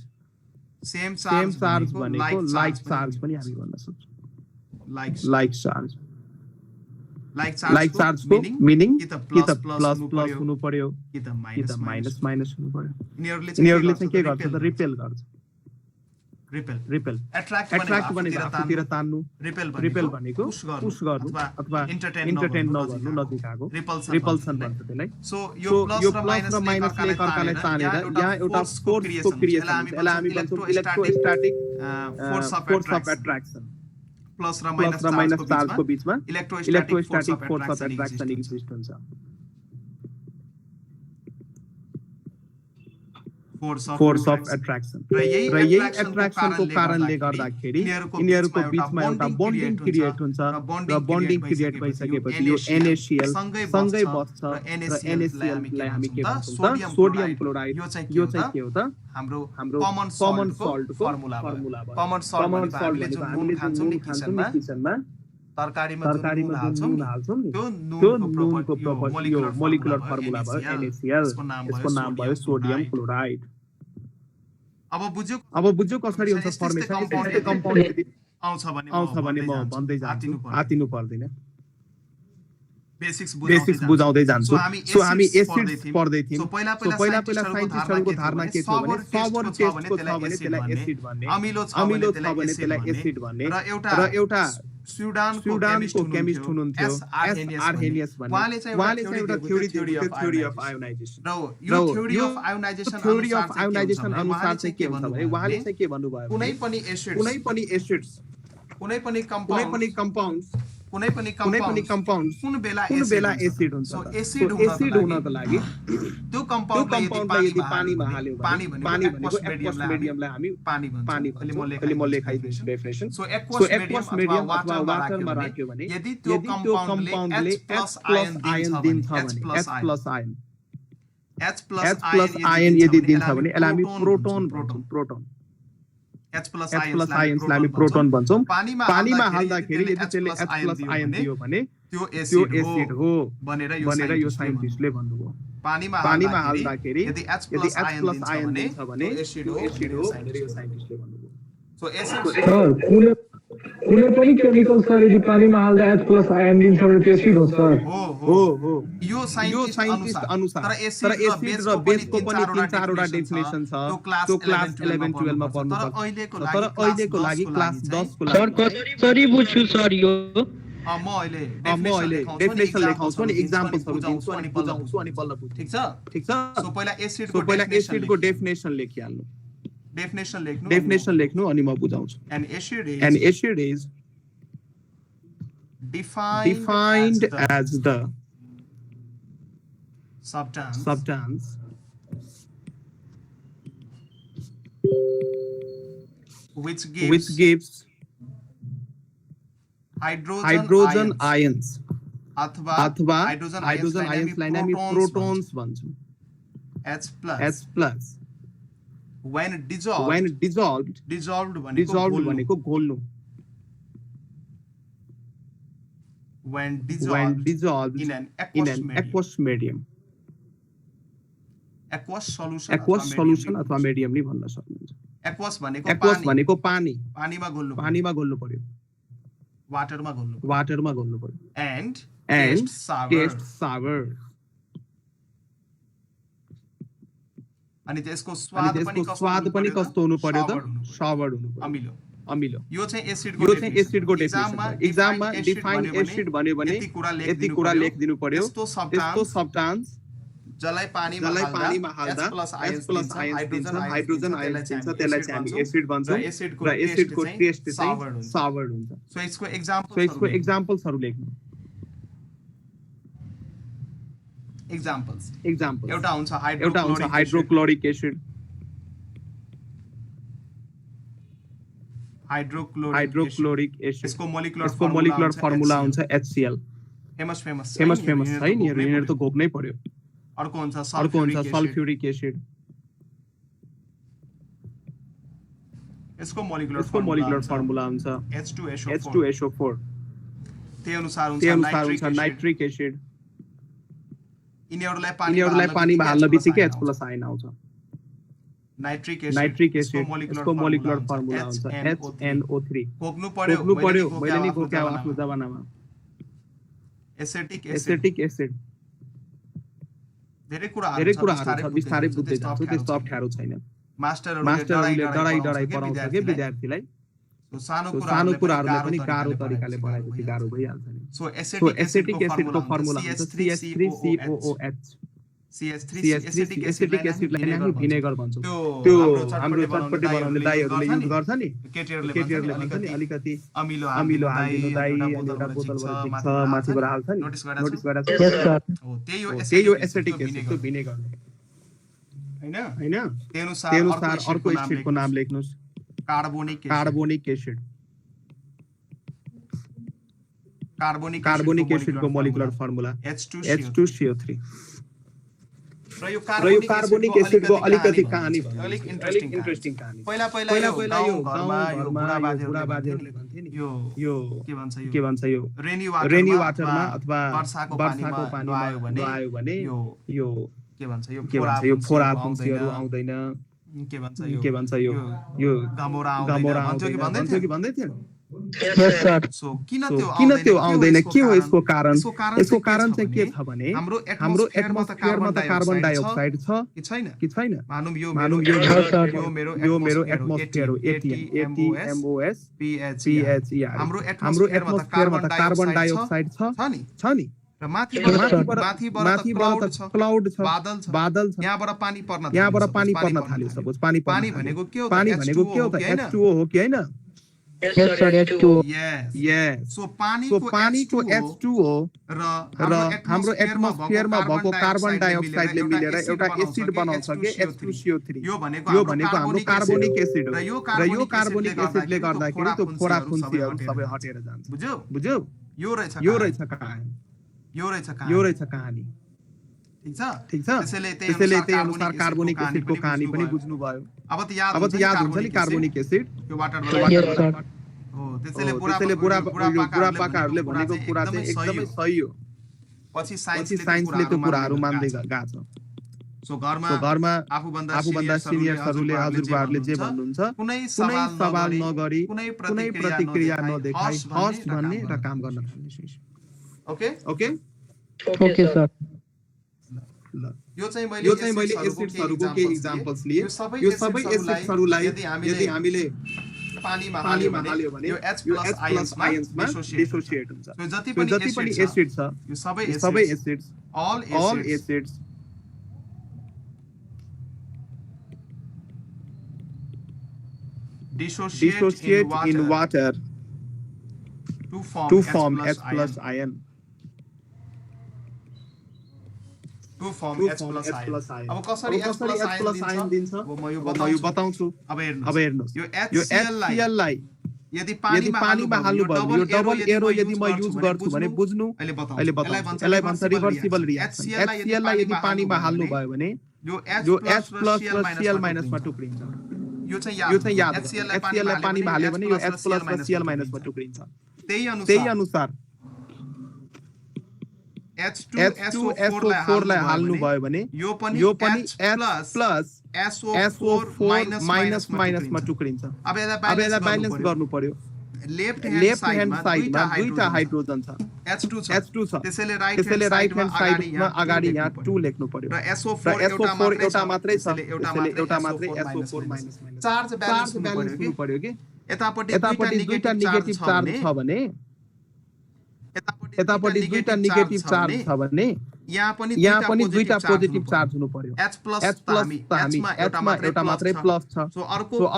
भनेको लाइक चार्ज पनि हामी भन्न सक्छौं लाइक चार्जको मिनिङ कि त प्लस हुनु पर्यो कि त माइनस हुनु पर्यो यिनीहरुले चाहिँ के गर्छ त रिपेल गर्छ रिपेल एट्र्याक्ट भनेको आफूतिर तान्नु रिपेल भनेको पुश गर्नु अथवा इन्टरटेन नगर्नु नजिक आएको रिपल्सन भन्छ त्यसलाई सो यो प्लस र माइनसले एक अर्कालाई तानेर यहाँ एउटा फोर्सको क्रिएसन यसलाई हामी भन्छौँ electrostatic force of attraction plus र माइनस चार्जको बीचमा electrostatic force of attraction exist हुन्छ फोर्स अफ एट्र्याक्सन र यही एट्र्याक्सनको कारणले गर्दाखेरि यिनीहरुको बीचमा एउटा बन्डिङ क्रिएट हुन्छ र बन्डिङ क्रिएट भइसकेपछि यो NaCl सँगै बस्छ र NaCl लाई हामी के भन्छौँ त सोडियम क्लोराइड यो चाहिँ के हो त हाम्रो कमन सल्टको फर्मुला भयो कमन सल्ट हामीले जुन खान्छौँ नि किचनमा तरकारीमा नुन हाल्छौं नि त्यो नुनको प्रोपर्टी यो मोलिकुलर फर्मुला भयो NaCl यसको नाम भयो सोडियम क्लोराइड अब बुझ्यो कसरी हुन्छ फर्मेसन त्यसको कम्पाउन्ड आउँछ भने म भन्दै जान्छु आतिनु पर्दैन बेसिक्स बुझाउँदै जान्छु सो हामी एसिड्स पढ्दै थियौं सो पहिला साइन्टिस्टहरुको धारणा के थियो भने सबर टेस्टको छ भने त्यसलाई एसिड भन्ने अमिलो छ भने त्यसलाई एसिड भन्ने र एउटा स्वीडनको केमिस्ट हुनुहुन्थ्यो आर्हेनियस भन्ने उहाँले चाहिँ एउटा थ्योरी अफ आयोनाइजेसन र यो थ्योरी अफ आयोनाइजेसन अनुसार चाहिँ के हुन्छ भने उहाँले चाहिँ के भन्नुभयो कुनै पनि एसिड्स कुनै पनि कम्पाउन्ड्स कुनै पनि कम्पाउन्ड कुन बेला एसिड हुन्छ सो एसिड हुनको लागि त्यो कम्पाउन्डलाई यदि पानीमा हाल्यो भने पानी भनेको एक्वस मिडियमलाई हामी पानी भन्छौं अहिले म लेखाइदिन्छु डेफिनेसन सो एक्वस मिडियम अथवा वाटरमा राख्यो भने यदि त्यो कम्पाउन्डले H+ आयन दिन्छ भने H+ आयन यदि दिन्छ भने यसलाई हामी प्रोटोन भन्छौं H+ आयन्सलाई हामी प्रोटोन भन्छौं पानीमा हाल्दाखेरि यदि त्यसले H+ आयन दियो भने त्यो एसिड हो भनेर यो साइन्टिस्टले भन्नुभयो पानीमा हाल्दाखेरि यदि H+ आयन दिन्छ भने त्यो एसिड हो भनेर यो साइन्टिस्टले भन्नुभयो सो एसिड कुनै पनि केमिकल सर यदि पानीमा हाल्दा H+ आयन दिन्छ भने त्यो एसिड हो सर। हो यो साइन्टिस्ट अनुसार तर एसिड र बेसको पनि तीन चारवटा डेफिनेसन छ त्यो क्लास 11 12 मा पढ्नु पर्छ तर अहिलेको लागि क्लास 10 को लागि सर कसरी बुझ्छु सर यो? म अहिले डेफिनेसन लेखाउँछु अनि एक्जाम्पल्सहरु दिन्छु अनि बुझाउँछु अनि बल्ल बुझ्नु। ठीक छ सो पहिला एसिडको डेफिनेसन लेखिहाल्नु डेफिनेसन लेख्नु अनि म बुझाउँछु। An acid is defined as the substance which gives hydrogen ions अथवा हाइड्रोजन आयन्सलाई हामी प्रोटोन्स भन्छौँ H+। when dissolved भनेको घोल्नु when dissolved in an aqueous medium aqueous solution अथवा medium नि भन्न सक्नुहुन्छ। aqueous भनेको पानीमा घोल्नु पर्यो वाटरमा घोल्नु पर्यो and taste sour अनि त्यसको स्वाद पनि कस्तो हुनु पर्यो त सावर हुनु पर्यो अमिलो। यो चाहिँ एसिडको डेफिनेसन एक्जाममा डिफाइन एसिड भन्यो भने यति कुरा लेखिदिनु पर्यो त्यस्तो सब्स्टान्स जसलाई पानीमा हाल्दा H+ आयन्स दिन्छ हाइड्रोजन आयन्स दिन्छ त्यसलाई चाहिँ हामी एसिड भन्छौँ र एसिडको टेस्ट चाहिँ सावर हुन्छ। सो यसको एक्जाम्पल्सहरु लेख्नु एक्जाम्पल्स एउटा हुन्छ हाइड्रोक्लोरिक एसिड यसको मोलिकुलर फर्मुला हुन्छ HCl फेमस है नि यिनीहरु त घोक्नै पर्यो। अर्को हुन्छ सल्फ्युरिक एसिड यसको मोलिकुलर फर्मुला हुन्छ H2SO4 त्यही अनुसार हुन्छ नाइट्रिक एसिड यिनीहरुलाई पानीमा हाल्न बित्तिकै H+ आयन आउँछ नाइट्रिक एसिड यसको मोलिकुलर फर्मुला हुन्छ HNO3 घोक्नु पर्यो मैले नि घोक्या आफ्नो जमानामा एसिटिक एसिड धेरै कुराहरु छ बिस्तारै बुझ्दै जान्छु त्यस्तो अप्ठ्यारो छैन। मास्टरहरुले डराई पढाउँछ के विद्यार्थीलाई सानो कुराहरुलाई पनि गाह्रो तरिकाले पढाएपछि गाह्रो भइहाल्छ नि। सो एसिटिक एसिडको फर्मुला हुन्छ CH3COOH एसिटिक एसिडलाई हामी भिनेगर भन्छौँ। त्यो हाम्रो चटपटी बनाउने दाइहरुले युज गर्छ नि केटीहरुले भन्छ नि अलिकति अमिलो हाल्दिनु दाइ अनि एउटा बोतलबाट दिन्छ माथिबाट हाल्छ नि नोटिस गरेर त्यही हो एसिटिक एसिडको भिनेगर हैन। त्यही अनुसार अर्को एसिडको नाम लेख्नुस् कार्बोनिक एसिड कार्बोनिक एसिडको मोलिकुलर फर्मुला H2CO3 र यो कार्बोनिक एसिडको अलिकति कहानी अलिक इन्ट्रेस्टिङ कहानी पहिला यो घरमा यो बुढा बाजेहरुले भन्थे नि यो के भन्छ यो रेनी वाटरमा अथवा वर्षाको पानीमा आयो भने यो के भन्छ यो फोरा फुन्सीहरु आउँदैन के भन्छ यो गमोरा आउँदैन कि भन्दै थियो। सो किन त्यो आउँदैन के हो यसको कारण चाहिँ के छ भने हाम्रो एटमोस्फियरमा त कार्बन डाइअक्साइड छ कि छैन मानौं यो मेरो एटमोस्फियर हो ATMOS PHER हाम्रो एटमोस्फियरमा त कार्बन डाइअक्साइड छ नि र माथिबाट क्लाउड छ बादल छ यहाँबाट पानी पर्न थाल्यो सपोज पानी भनेको के हो त H2O हो कि हैन Yes sir H2O सो पानीको H2O र हाम्रो एटमोस्फियरमा भएको कार्बन डाइअक्साइडले मिलेर एउटा एसिड बनाउँछ के H2CO3 यो भनेको हाम्रो कार्बोनिक एसिड हो र यो कार्बोनिक एसिडले गर्दाखेरि त्यो फोरा फुन्सीहरु सबै हटेर जान्छ। बुझ्यौ यो रहेछ कहानी ठीक छ त्यसैले त्यही अनुसार कार्बोनिक एसिडको कहानी पनि बुझ्नु भयो। अब त याद हुन्छ नि कार्बोनिक एसिड यो वाटरबाट हो त्यसैले बुढापाकाहरुले भनेको कुरा चाहिँ एकदमै सही हो पछि साइन्सले त्यो कुराहरु मान्दै गएको छ। सो घरमा आफूभन्दा सिनियर्सहरूले हजुरबाहरूले जे भन्नुहुन्छ कुनै सवाल नगरी कुनै कुनै प्रतिक्रिया नदेखाई हस् भन्ने र काम गर्न थाल्ने। Okay okay okay sir. ल यो चाहिँ मैले एसिड्सहरुको के एक्जाम्पल्स लिए। यो सबै एसिड्सहरुलाई यदि हामीले पानीमा हाल्यो भने यो H+ आयन्समा डिसोसिएट हुन्छ। यो जति पनि एसिड छ यो सबै acids all acids dissociate in water to form H+ ion. अब कसरी H+ आयन दिन्छ म यो बताउँछु। अब हेर्नुस् यो HCl लाई यदि पानीमा हाल्नु भयो यो डबल एरो यदि म युज गर्छु भने बुझ्नु अहिले बताउँछु। यसलाई भन्छ रिभर्सिबल रिएक्सन। HCl लाई यदि पानीमा हाल्नु भयो भने यो H+ र Cl- मा टुक्रिन्छ। यो चाहिँ याद HCl लाई पानीमा हाल्यो भने यो H+ र Cl- मा टुक्रिन्छ। त्यही अनुसार H2SO4 लाई हाल्नु भयो भने यो पनि H+ SO4 माइनस मा टुक्रिन्छ। अब यसलाई ब्यालेन्स गर्नु पर्यो। लेफ्ट ह्यान्ड साइडमा दुईटा हाइड्रोजन छ H2 छ त्यसैले राइट ह्यान्ड साइडमा अगाडि यहाँ 2 लेख्नु पर्यो र SO4 एउटा मात्रै छ त्यसैले एउटा मात्रै SO4 माइनस चार्ज ब्यालेन्स हुनु पर्यो के। यतापटि दुईटा नेगेटिभ चार्ज छ भने यतापटि दुईटा नेगेटिभ चार्ज छ भने यहाँ पनि दुईटा पोजिटिभ चार्ज हुनु पर्यो। H+ त हामी H मा एउटा मात्रै प्लस छ। सो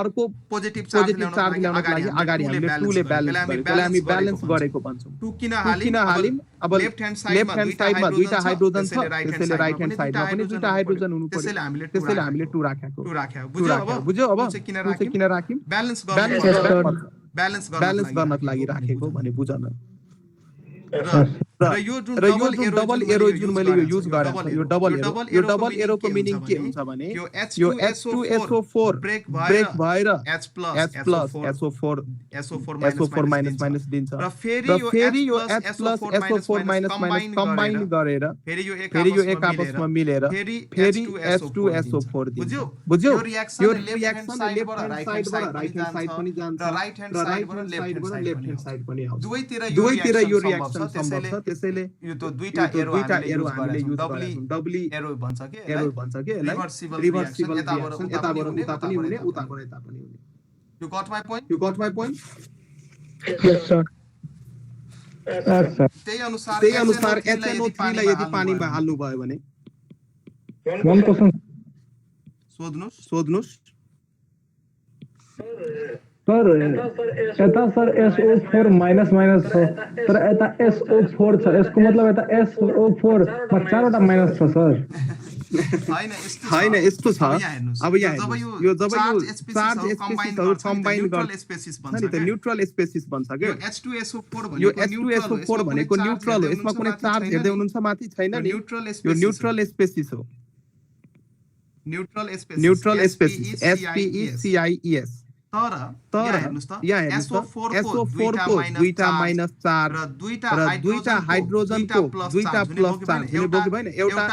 अर्को पोजिटिभ चार्ज ल्याउनको लागि अगाडि हामीले 2 ले ब्यालेन्स गरेको हामी ब्यालेन्स गरेको भन्छौँ। 2 किन हालिम अब लेफ्ट ह्यान्ड साइडमा दुईटा हाइड्रोजन छ त्यसैले राइट ह्यान्ड साइडमा पनि दुईटा हाइड्रोजन हुनु पर्यो त्यसैले हामीले 2 राखेको। बुझ्यो अब किन राख्यौं ब्यालेन्स गर्नको लागि राखेको भने बुझ्न। र यो जुन डबल एरो जुन मैले यो युज गरेको छु यो डबल एरोको मिनिङ के हुन्छ भने यो H2SO4 ब्रेक भएर H+ SO4 माइनस दिन्छ र फेरि यो H+ SO4 माइनस कम्बाइन गरेर फेरि यो एक आपसमा मिलेर फेरि H2SO4 दिन्छ। बुझ्यो यो रिएक्सन लेफ्ट ह्यान्ड साइडबाट राइट ह्यान्ड साइड पनि जान्छ र राइट ह्यान्ड साइडबाट लेफ्ट ह्यान्ड साइड पनि आउँछ। दुवैतिर यो रिएक्सन सम्भव छ त्यसैले यो त दुईटा एरो हामीले युज गर्छौं। डबली एरो भन्छ के यसलाई रिभर्सिबल रिएक्सन यताबाट उता पनि हुने उताबाट यता पनि हुने। You got my point yes sir. त्यही अनुसार HNO3 लाई यदि पानीमा हाल्नु भयो भने वन क्वेशन सोध्नुस् सर यता सर SO4 माइनस छ तर यता SO4 छ यसको मतलब यता SO4 मा चारवटा माइनस छ सर। हैन यस्तो छ। अब यहाँ यो जब यो चार्ज स्पेसिसहरु कम्बाइन गर्न स्पेसिस भन्छ नि त न्यूट्रल स्पेसिस भन्छ के। यो H2SO4 भनेको न्यूट्रल हो यसमा कुनै चार्ज हेर्दै हुनुहुन्छ माथि छैन नि यो न्यूट्रल स्पेसिस हो। न्यूट्रल स्पेसिस SPECIES तर यहाँ हेर्नुस् त SO4 को दुईटा माइनस चार्ज र दुईटा हाइड्रोजनको दुईटा प्लस चार्ज हुने बोक्यो भएन। एउटा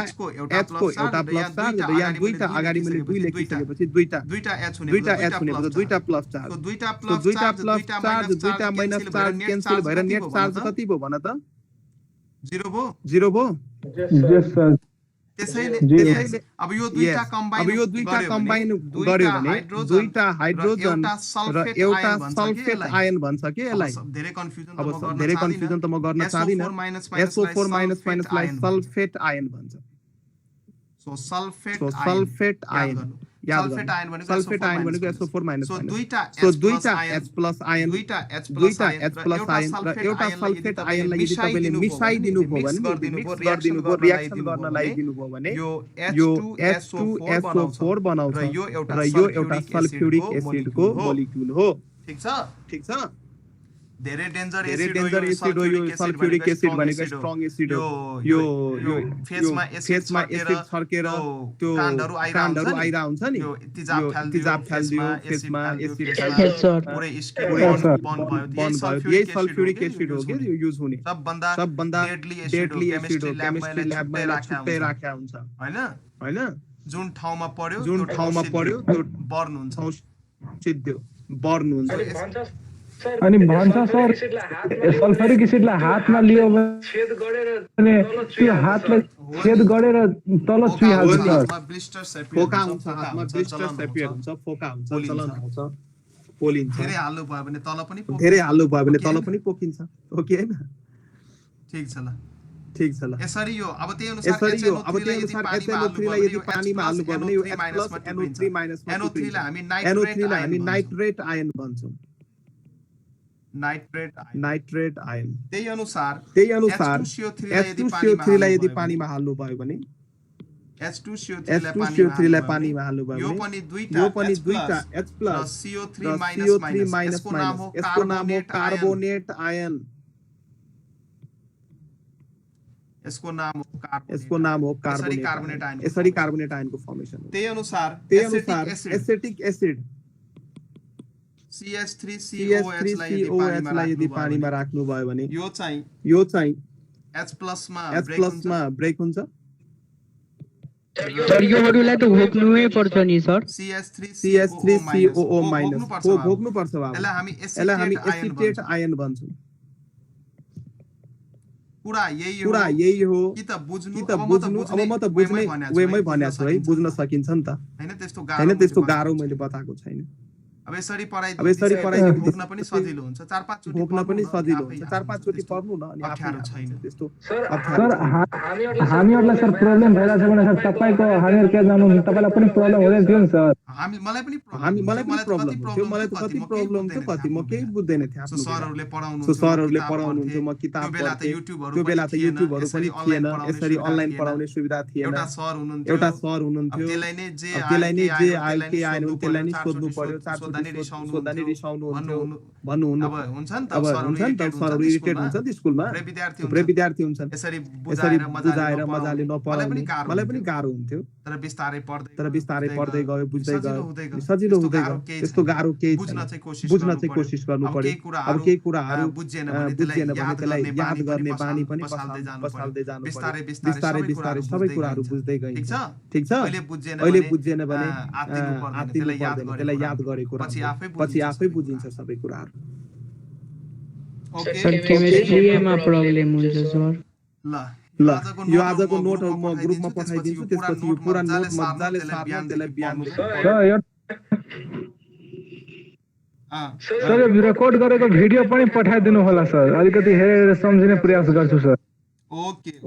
H को एउटा प्लस चार्ज र यहाँ दुईटा अगाडि मैले 2 लेखिसकेपछि दुईटा H हुने दुईटा प्लस चार्ज। दुईटा प्लस चार्ज दुईटा माइनस चार्ज क्यान्सल भएर नेट चार्ज कति भयो भन त 0 भयो। यस सर। त्यसैले अब यो दुईटा कम्बाइन गर्यो भने दुईटा हाइड्रोजन र एउटा सल्फेट आयन भन्छ के यसलाई। धेरै कन्फ्युजन त म गर्न चाहदिन। SO4 माइनस लाई सल्फेट आयन भन्छ। सो सल्फेट आयन याद गर्नु। सल्फेट आयन भनेको SO4 माइनस सो दुईटा H+ आयन र एउटा सल्फेट आयनलाई यदि तपाईले मिसाइदिनु भयो भने मिक्स गरिदिनु भयो रिएक्सन गर्न लगाइदिनु भयो भने यो H2SO4 बनाउँछ र यो एउटा सल्फ्युरिक एसिडको मोलिक्युल हो। ठीक छ। धेरै डेन्जर एसिड हो यो सल्फ्युरिक एसिड भनेको स्ट्रङ एसिड हो। यो फेसमा एसिड छर्केर त्यो काण्डहरु आइरा हुन्छ नि यो तेजाब फाल्दियो फेसमा एसिड पुरै स्किन बर्न भयो। यही सल्फ्युरिक एसिड हो के यो युज हुने सबभन्दा डेडली एसिड हो। केमिस्ट्री ल्याबमा छुट्टै राख्या हुन्छ हैन। हैन जुन ठाउँमा पर्यो त्यो बर्न हुन्छ ठाउँ सिद्धियो बर्न हुन्छ अनि भन्छ सर सल्फ्युरिक एसिडलाई हातमा लियो भने त्यो हातलाई छेद गरेर तल चुइहाल्छ सर ब्लिस्टर फोका हुन्छ हातमा ब्लिस्टर सेपियर हुन्छ फोका हुन्छ चलन आउँछ पोलिन्छ धेरै हाल्नु भयो भने तल पनि धेरै हाल्नु भयो भने तल पनि पोकिन्छ ओके हैन ठीक छ ल यसरी यो अब त्यही अनुसार SNO3 लाई यदि पानीमा हाल्नु भयो भने यो H+NO3- NO3 लाई हामी NO3 लाई हामी नाइट्रेट आयन भन्छौं नाइट्रेट आयन त्यही अनुसार H2CO3 लाई यदि पानीमा हाल्नु भयो भने H2CO3 लाई पानीमा हाल्नु भयो भने यो पनि दुईटा H+ र CO3- यसको नाम हो कार्बोनेट आयन यसको नाम हो कार्बोनेट आयन यसरी कार्बोनेट आयनको फर्मेसन हो त्यही अनुसार एसिटिक एसिड CH3COH लाई यदि पानीमा राख्नु भयो भने यो चाहिँ H+ मा ब्रेक हुन्छ सर योहरुलाई त भोग्नुै पर्छ नि सर CH3COO- भोग्नु पर्छ बाबु यसलाई हामी एसिटेट आयन भन्छौं कुरा यही हो कि त बुझ्नु अब म त बुझ्ने वेमै भनेको छु है बुझ्न सकिन्छ नि त हैन त्यस्तो गाह्रो मैले बताएको छैन अब यसरी पढाइ भोग्न पनि सजिलो हुन्छ 4-5 चोटी भोग्न पनि सजिलो हुन्छ 4-5 चोटी पढ्नु न अनि अप्ठ्यारो छैन त्यस्तो सर हामीहरुलाई सर प्रब्लम भइराछ भने सर तपाईको हामीहरु के जान्नु तपाईलाई पनि प्रब्लम हुँदैन थियो नि सर मलाई पनि प्रब्लम थियो मलाई त कति प्रब्लम थियो कति म केही बुझ्दैन थिए आफ्नो सरहरुले पढाउनुहुन्थ्यो म किताब पढ्थे त्यो बेला त युट्युबहरु पनि थिएन यसरी अनलाइन पढाउने सुविधा थिएन एउटा सर हुनुहुन्थ्यो त्यसलाई नै जे आइके आएन त्यसलाई नै सोध्नु पर्यो सोध्दा नि रिसाउनु भन्नुहुन्न अब हुन्छ नि त सरहरु इरिटेट हुन्छ नि स्कुलमा थुप्रै विद्यार्थी हुन्छन् यसरी बुझाएर मजाले नपढाउने मलाई पनि गाह्रो हुन्थ्यो तर बिस्तारै पढ्दै गयो बुझ्दै गयो सजिलो हुँदै गयो त्यस्तो गाह्रो केही बुझ्न चाहिँ कोसिस गर्नु पर्यो अब केही कुराहरु बुझ्एन भने त्यसलाई याद गर्ने बानी पनि बसाल्दै जानु पर्यो बिस्तारै सबै कुराहरु बुझ्दै गइन्छ ठीक छ अहिले बुझ्एन भने आत्तिनु पर्दैन त्यसलाई याद गरेको पछि आफै बुझिन्छ सबै कुराहरु सर केमिस्ट्रीमा प्रब्लम हुन्छ सर ल यो आजको नोटहरु म ग्रुपमा पठाइदिन्छु त्यसपछि यो पुरा नोट मजाले सार्न त्यसलाई बिहान सर रेकर्ड गरेको भिडियो पनि पठाइदिनु होला सर अलिकति हेरेर सम्झिने प्रयास गर्छु सर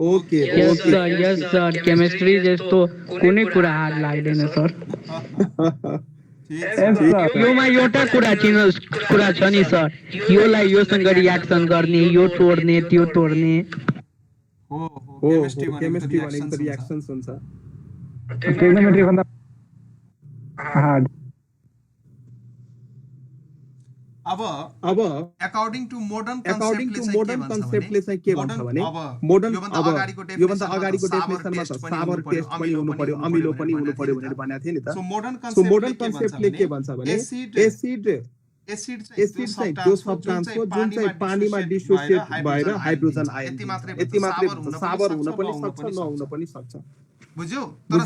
ओके यस सर केमिस्ट्री जस्तो कुनै कुरा हार्ड लाग्दैन सर योमा एउटा कुरा छ नि सर योलाई योसँग रियाक्सन गर्ने यो तोड्ने त्यो तोड्ने केमिस्ट्री भनेको रियाक्सन्स हुन्छ ट्रिग्नोमेट्री भन्दा हार्ड अब अकॉर्डिंग टु मोडर्न कन्सेप्टले चाहिँ के भन्छ भने मोडर्न अब यो भन्दा अगाडिको डेफिनेसनमा त साबर टेस्ट पनि हुनु पर्यो अमिलो पनि हुनु पर्यो भनेर भनेको थिए नि त सो मोडर्न कन्सेप्टले के भन्छ भने एसिड चाहिँ त्यो सब्स्टान्स हो जुन चाहिँ पानीमा डिसोसिएट भएर हाइड्रोजन आयन यति मात्रै साबर हुन पनि सक्छ नहुन पनि सक्छ बुझ्यो तर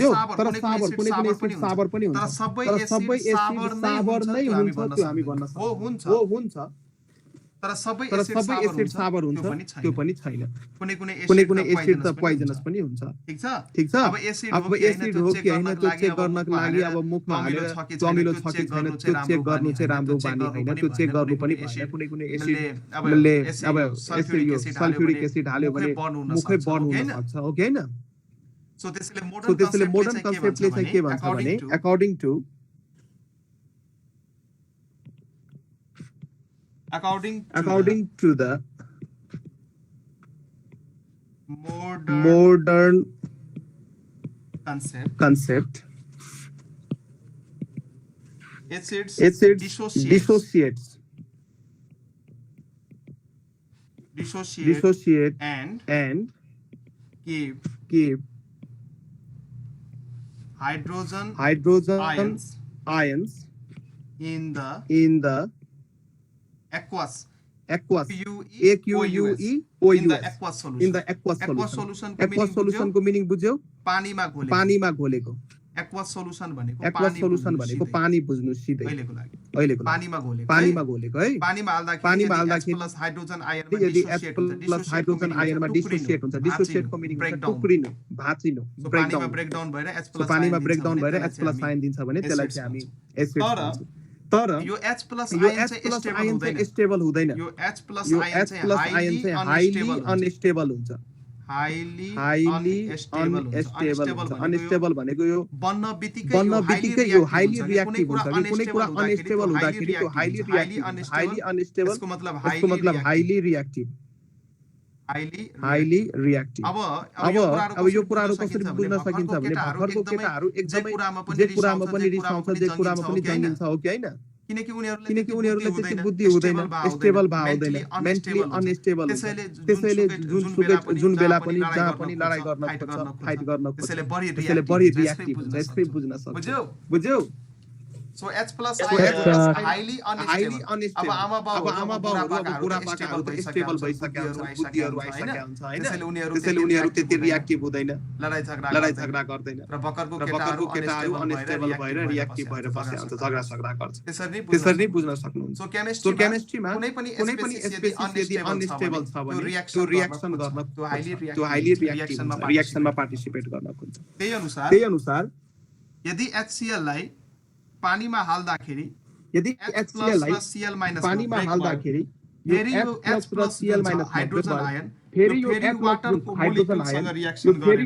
साबर कुनै एसिड साबर पनि हुन्छ तर सबै एसिड साबर नै हुन्छ त्यो हामी भन्न सक्छौं हो हुन्छ तर सबै एसिड साबर हुन्छ त्यो पनि छैन कुनै एसिड त पोइजनस पनि हुन्छ ठीक छ अब एसिड हो कि हैन त्यो चेक गर्नको लागि अब मुखमा हालेर अमिलो छ कि छैन त्यो चेक गर्नु चाहिँ राम्रो बानी हैन त्यो चेक गर्नु पनि भएन कुनै एसिडले अब सल्फ्युरिक एसिड हाल्यो भने मुखै बर्न हुन सक्छ ओके हैन सो त्यसले मोडर्न कन्सेप्टले चाहिँ के भन्छ भने according to the modern concept acids dissociate and keep hydrogen ions in the aqueous aqueous in the aqueous solution को meaning बुझ्यौ पानीमा घोलेको aqueous solution भनेको पानी बुझ्नु सिधै अहिलेको पानीमा घोलेको है पानीमा हाल्दाखेरि H+ हाइड्रोजन आयनमा यदि H+ हाइड्रोजन आयनमा डिसोसिएट हुन्छ डिसोसिएट को मिनिङ हुन्छ टुक्रिनु भाँचिनु पानीमा ब्रेकडाउन भएर H+ आयन दिन्छ भने त्यसलाई चाहिँ हामी एसिड भन्छौँ तर यो H+ आयन चाहिँ स्टेबल हुँदैन यो H+ आयन चाहिँ हाईली अनस्टेबल हुन्छ हाईली अनस्टेबल भनेको यो बन्न बित्तिकै यो हाईली रिएक्टिभ हुन्छ कि कुनै कुरा अनस्टेबल हुँदाखेरि त्यो हाईली अनस्टेबल यसको मतलब हाईली रिएक्टिभ अब यो कुराहरु कसरी बुझ्न सकिन्छ भने भर्खरको केटाहरु एकदमै जे कुरामा पनि रिसाउँछ जे कुरामा पनि जङ्गिन्छ हो कि हैन किनकि उनीहरुले चाहिँ बुद्धि हुँदैन स्टेबल भा हुँदैन मेन्टली अनस्टेबल त्यसैले जुन बेला पनि जहाँ पनि लडाई गर्न खोज्छ फाइट गर्न खोज्छ त्यसैले बढी रिएक्टिभ हुन्छ यसै बुझ्न सक्छ बुझ्यौ So H+ ion highly अब आमा बाबुहरु बुढापाकाहरु त स्टेबल भइसकेका हुन्छन् बुद्धिहरु आइसकेका हुन्छ हैन त्यसैले उनीहरु त्यति रिएक्टिभ हुँदैन लडाई झगडा गर्दैन र बकरको केटाहरु अनस्टेबल भएर रिएक्टिभ भएर बसेका हुन्छ झगडा गर्छ त्यसरी नै बुझ्न सक्नुहुन्छ सो केमिस्ट्रीमा कुनै पनि स्पेसिस यदि अनस्टेबल छ भने त्यो रिएक्सन गर्न त्यो हाईली रिएक्सनमा पार्टिसिपेट गर्न खोज्छ त्यही अनुसार यदि HCl लाई पानीमा हाल्दाखेरि यदि HCl लाई पानीमा हाल्दाखेरि फेरि यो H+Cl- हाइड्रोजन आयन फेरि यो वाटरको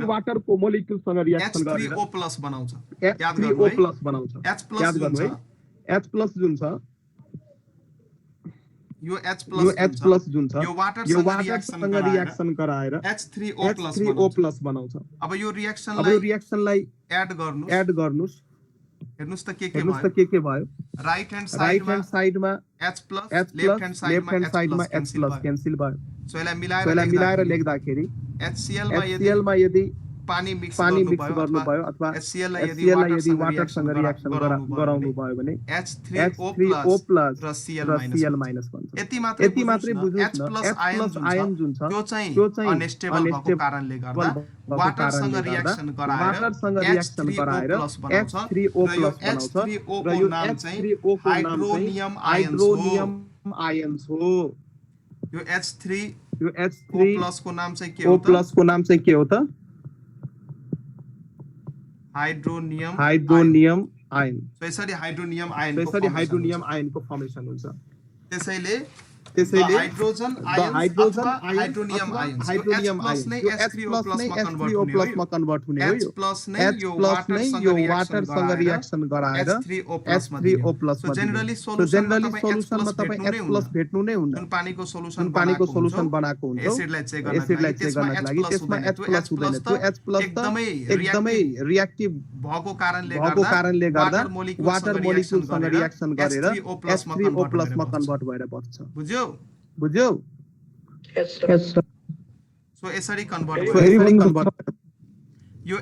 वाटरको मोलिक्युलसँग रिएक्सन गरेर H3O+ बनाउँछ याद गर्नु है H+ जुन छ यो H+ जुन छ यो वाटरसँग रिएक्सन गराएर H3O+ बनाउँछ अब यो रिएक्सनलाई एड गर्नुस् हेर्नुस् त के भयो राइट ह्यान्ड साइडमा H+ लेफ्ट ह्यान्ड साइडमा H+ क्यान्सल भयो सो यसलाई मिलाएर लेख्दाखेरि HCl मा यदि पानी मिक्स गर्नु भयो अथवा HCl लाई यदि वाटरसँग रिएक्सन गराउनु भयो भने H3O+ र Cl- भन्छ यति मात्रै बुझ्नुस् न H+ आयन जुन छ त्यो चाहिँ अनस्टेबल भएको कारणले गर्दा वाटरसँग रिएक्सन गराएर H3O+ बनाउँछ र यो H3O को नाम चाहिँ हाइड्रोनियम आयन्स हो यो H3O+ को नाम चाहिँ के हो त हाइड्रोनियम आयन सो यसरी हाइड्रोनियम आयनको फर्मेसन हुन्छ त्यसैले hydrogen ion hydronium ion H+ नै H3O+ मा कन्भर्ट हुने हो H+ नै यो वाटरसँग रिएक्सन गराएर H3O+ सो जेनरली सोलुसनमा तपाई H+ भेट्नु नै हुन्न जुन पानीको सोलुसन बनाएको हुन्छ एसिडलाई चेक गर्नको लागि त्यसमा H+ हुँदैन त्यो H+ एकदमै रिएक्टिभ भएको कारणले गर्दा वाटर मोलिक्युलसँग रिएक्सन गरेर H3O+ मा कन्भर्ट भएर बस्छ बुझ्यौ सो यसरी कन्भर्ट यो H+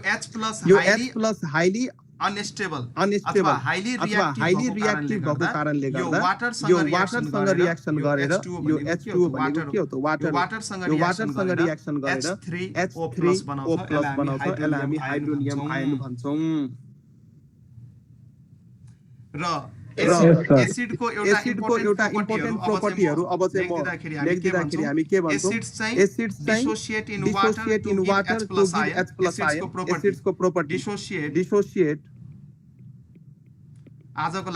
हाईली अनस्टेबल अथवा हाईली रिएक्टिभ भएको कारणले गर्दा यो वाटरसँग रिएक्सन गरेर यो H2O भनेको के हो त वाटरसँग रिएक्सन गरेर H3O+ बनाउँछ यसलाई हामी हाइड्रोनियम आयन भन्छौं र एसिडको एउटा इम्पोर्टेन्ट प्रोपर्टीहरु अब चाहिँ म लेख्दिदाखेरि हामी के भन्छौं एसिड चाहिँ dissociate in water to give H+ को प्रोपर्टी डिसोसिएट आजको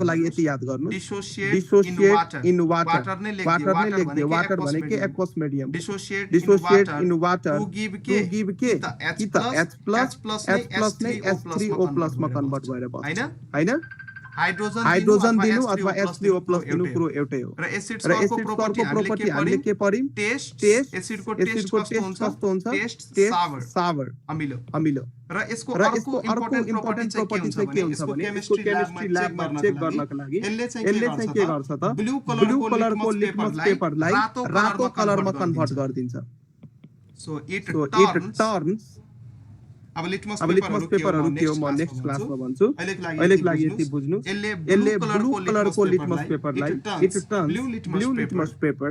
लागि यति याद गर्नु डिसोसिएट इन वाटर नै लेख्दिए वाटर भनेको aqueous medium dissociate in water to give के त H+ नै H3O+ मा कन्भर्ट भएर बस्छ हैन हाइड्रोजन दिनु अथवा H3O+ दिनु कुरो एउटै हो र एसिडको प्रोपर्टी हामीले के पढ्यौं टेस्ट एसिडको टेस्ट कस्तो हुन्छ टेस्ट सावर अमिलो र यसको अर्को इम्पोर्टेन्ट प्रोपर्टी चाहिँ के हुन्छ भने यसको केमिस्ट्री ल्याबमा चेक गर्नको लागि यसले चाहिँ के गर्छ त ब्लू कलरको लिटमस पेपरलाई रातो कलरमा कन्भर्ट गर्दिन्छ सो इट टर्न्स अब लिटमस अब लिटमस पेपरहरु के हो म नेक्स्ट क्लासमा भन्छु अहिलेको लागि यति बुझ्नु यसले ब्लू कलरको लिटमस पेपरलाई it turns blue litmus paper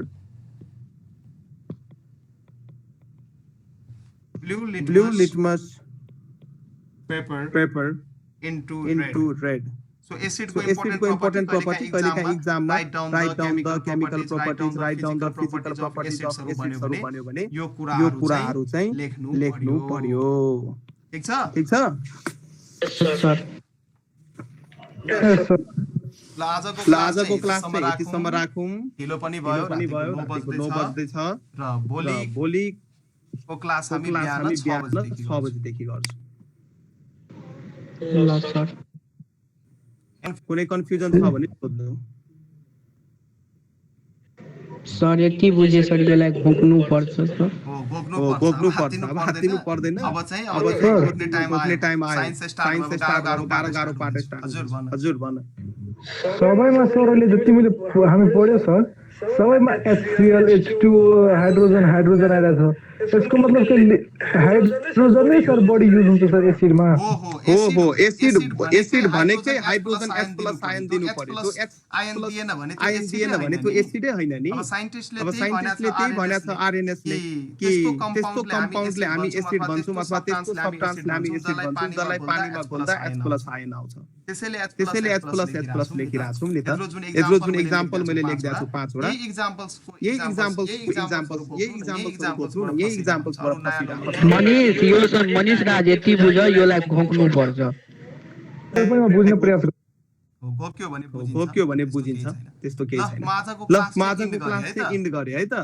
blue litmus paper into red. So acid को important property कहिलेका एक्जाममा write down the chemical properties write down the physical properties of एसिड्सहरु भन्यो भने यो कुराहरु चाहिँ लेख्नु पर्यो ठीक छ सर ल आजको क्लास चाहिँ यतिसम्म राखौं ढिलो पनि भयो 9 बज्दै छ र भोलिको क्लास हामी बिहान 6 बजेदेखि गर्छौं ल सर कुनै कन्फ्युजन छ भने सोध्नु सर यति बुझे सर यसलाई घोक्नु पर्छ सर घोक्नु पर्छ अब हातिनु पर्दैन अब चाहिँ घोक्ने टाइम आयो साइन्स स्टार्ट गाह्रो पार्ट स्टार्ट हजुर भन सबैमा सरले जति मैले हामी पढ्यो सर सबैमा HCl H2O हाइड्रोजन आइरहेछ यसको मतलब के हाइड्रोजन नै सर बढी युज हुन्छ सर एसिडमा हो एसिड भनेको चाहिँ हाइड्रोजन H+ आयन दिनु पर्यो त्यो आयन दिएन भने त्यो एसिडै हैन नि अब साइन्टिस्टले त्यही भनेछ RNS ले कि त्यस्तो कम्पाउन्डले हामी एसिड भन्छौं अथवा त्यस्तो सब्स्टान्सले हामी एसिड भन्छौं जसलाई पानीमा घोल्दा H+ आयन आउँछ त्यसैले H+ लेखिरा छौं नि त यत्रो जुन एक्जाम्पल मैले लेख्दै छु 5 वटा यही एक्जाम्पल्स मनीष यो सर मनीष राज यति बुझ योलाई घोक्नु पर्छ सबैमा बुझ्ने प्रयास घोक्यो भने बुझिन्छ त्यस्तो केही छैन ल म आजको क्लास चाहिँ इन्ड गरे है त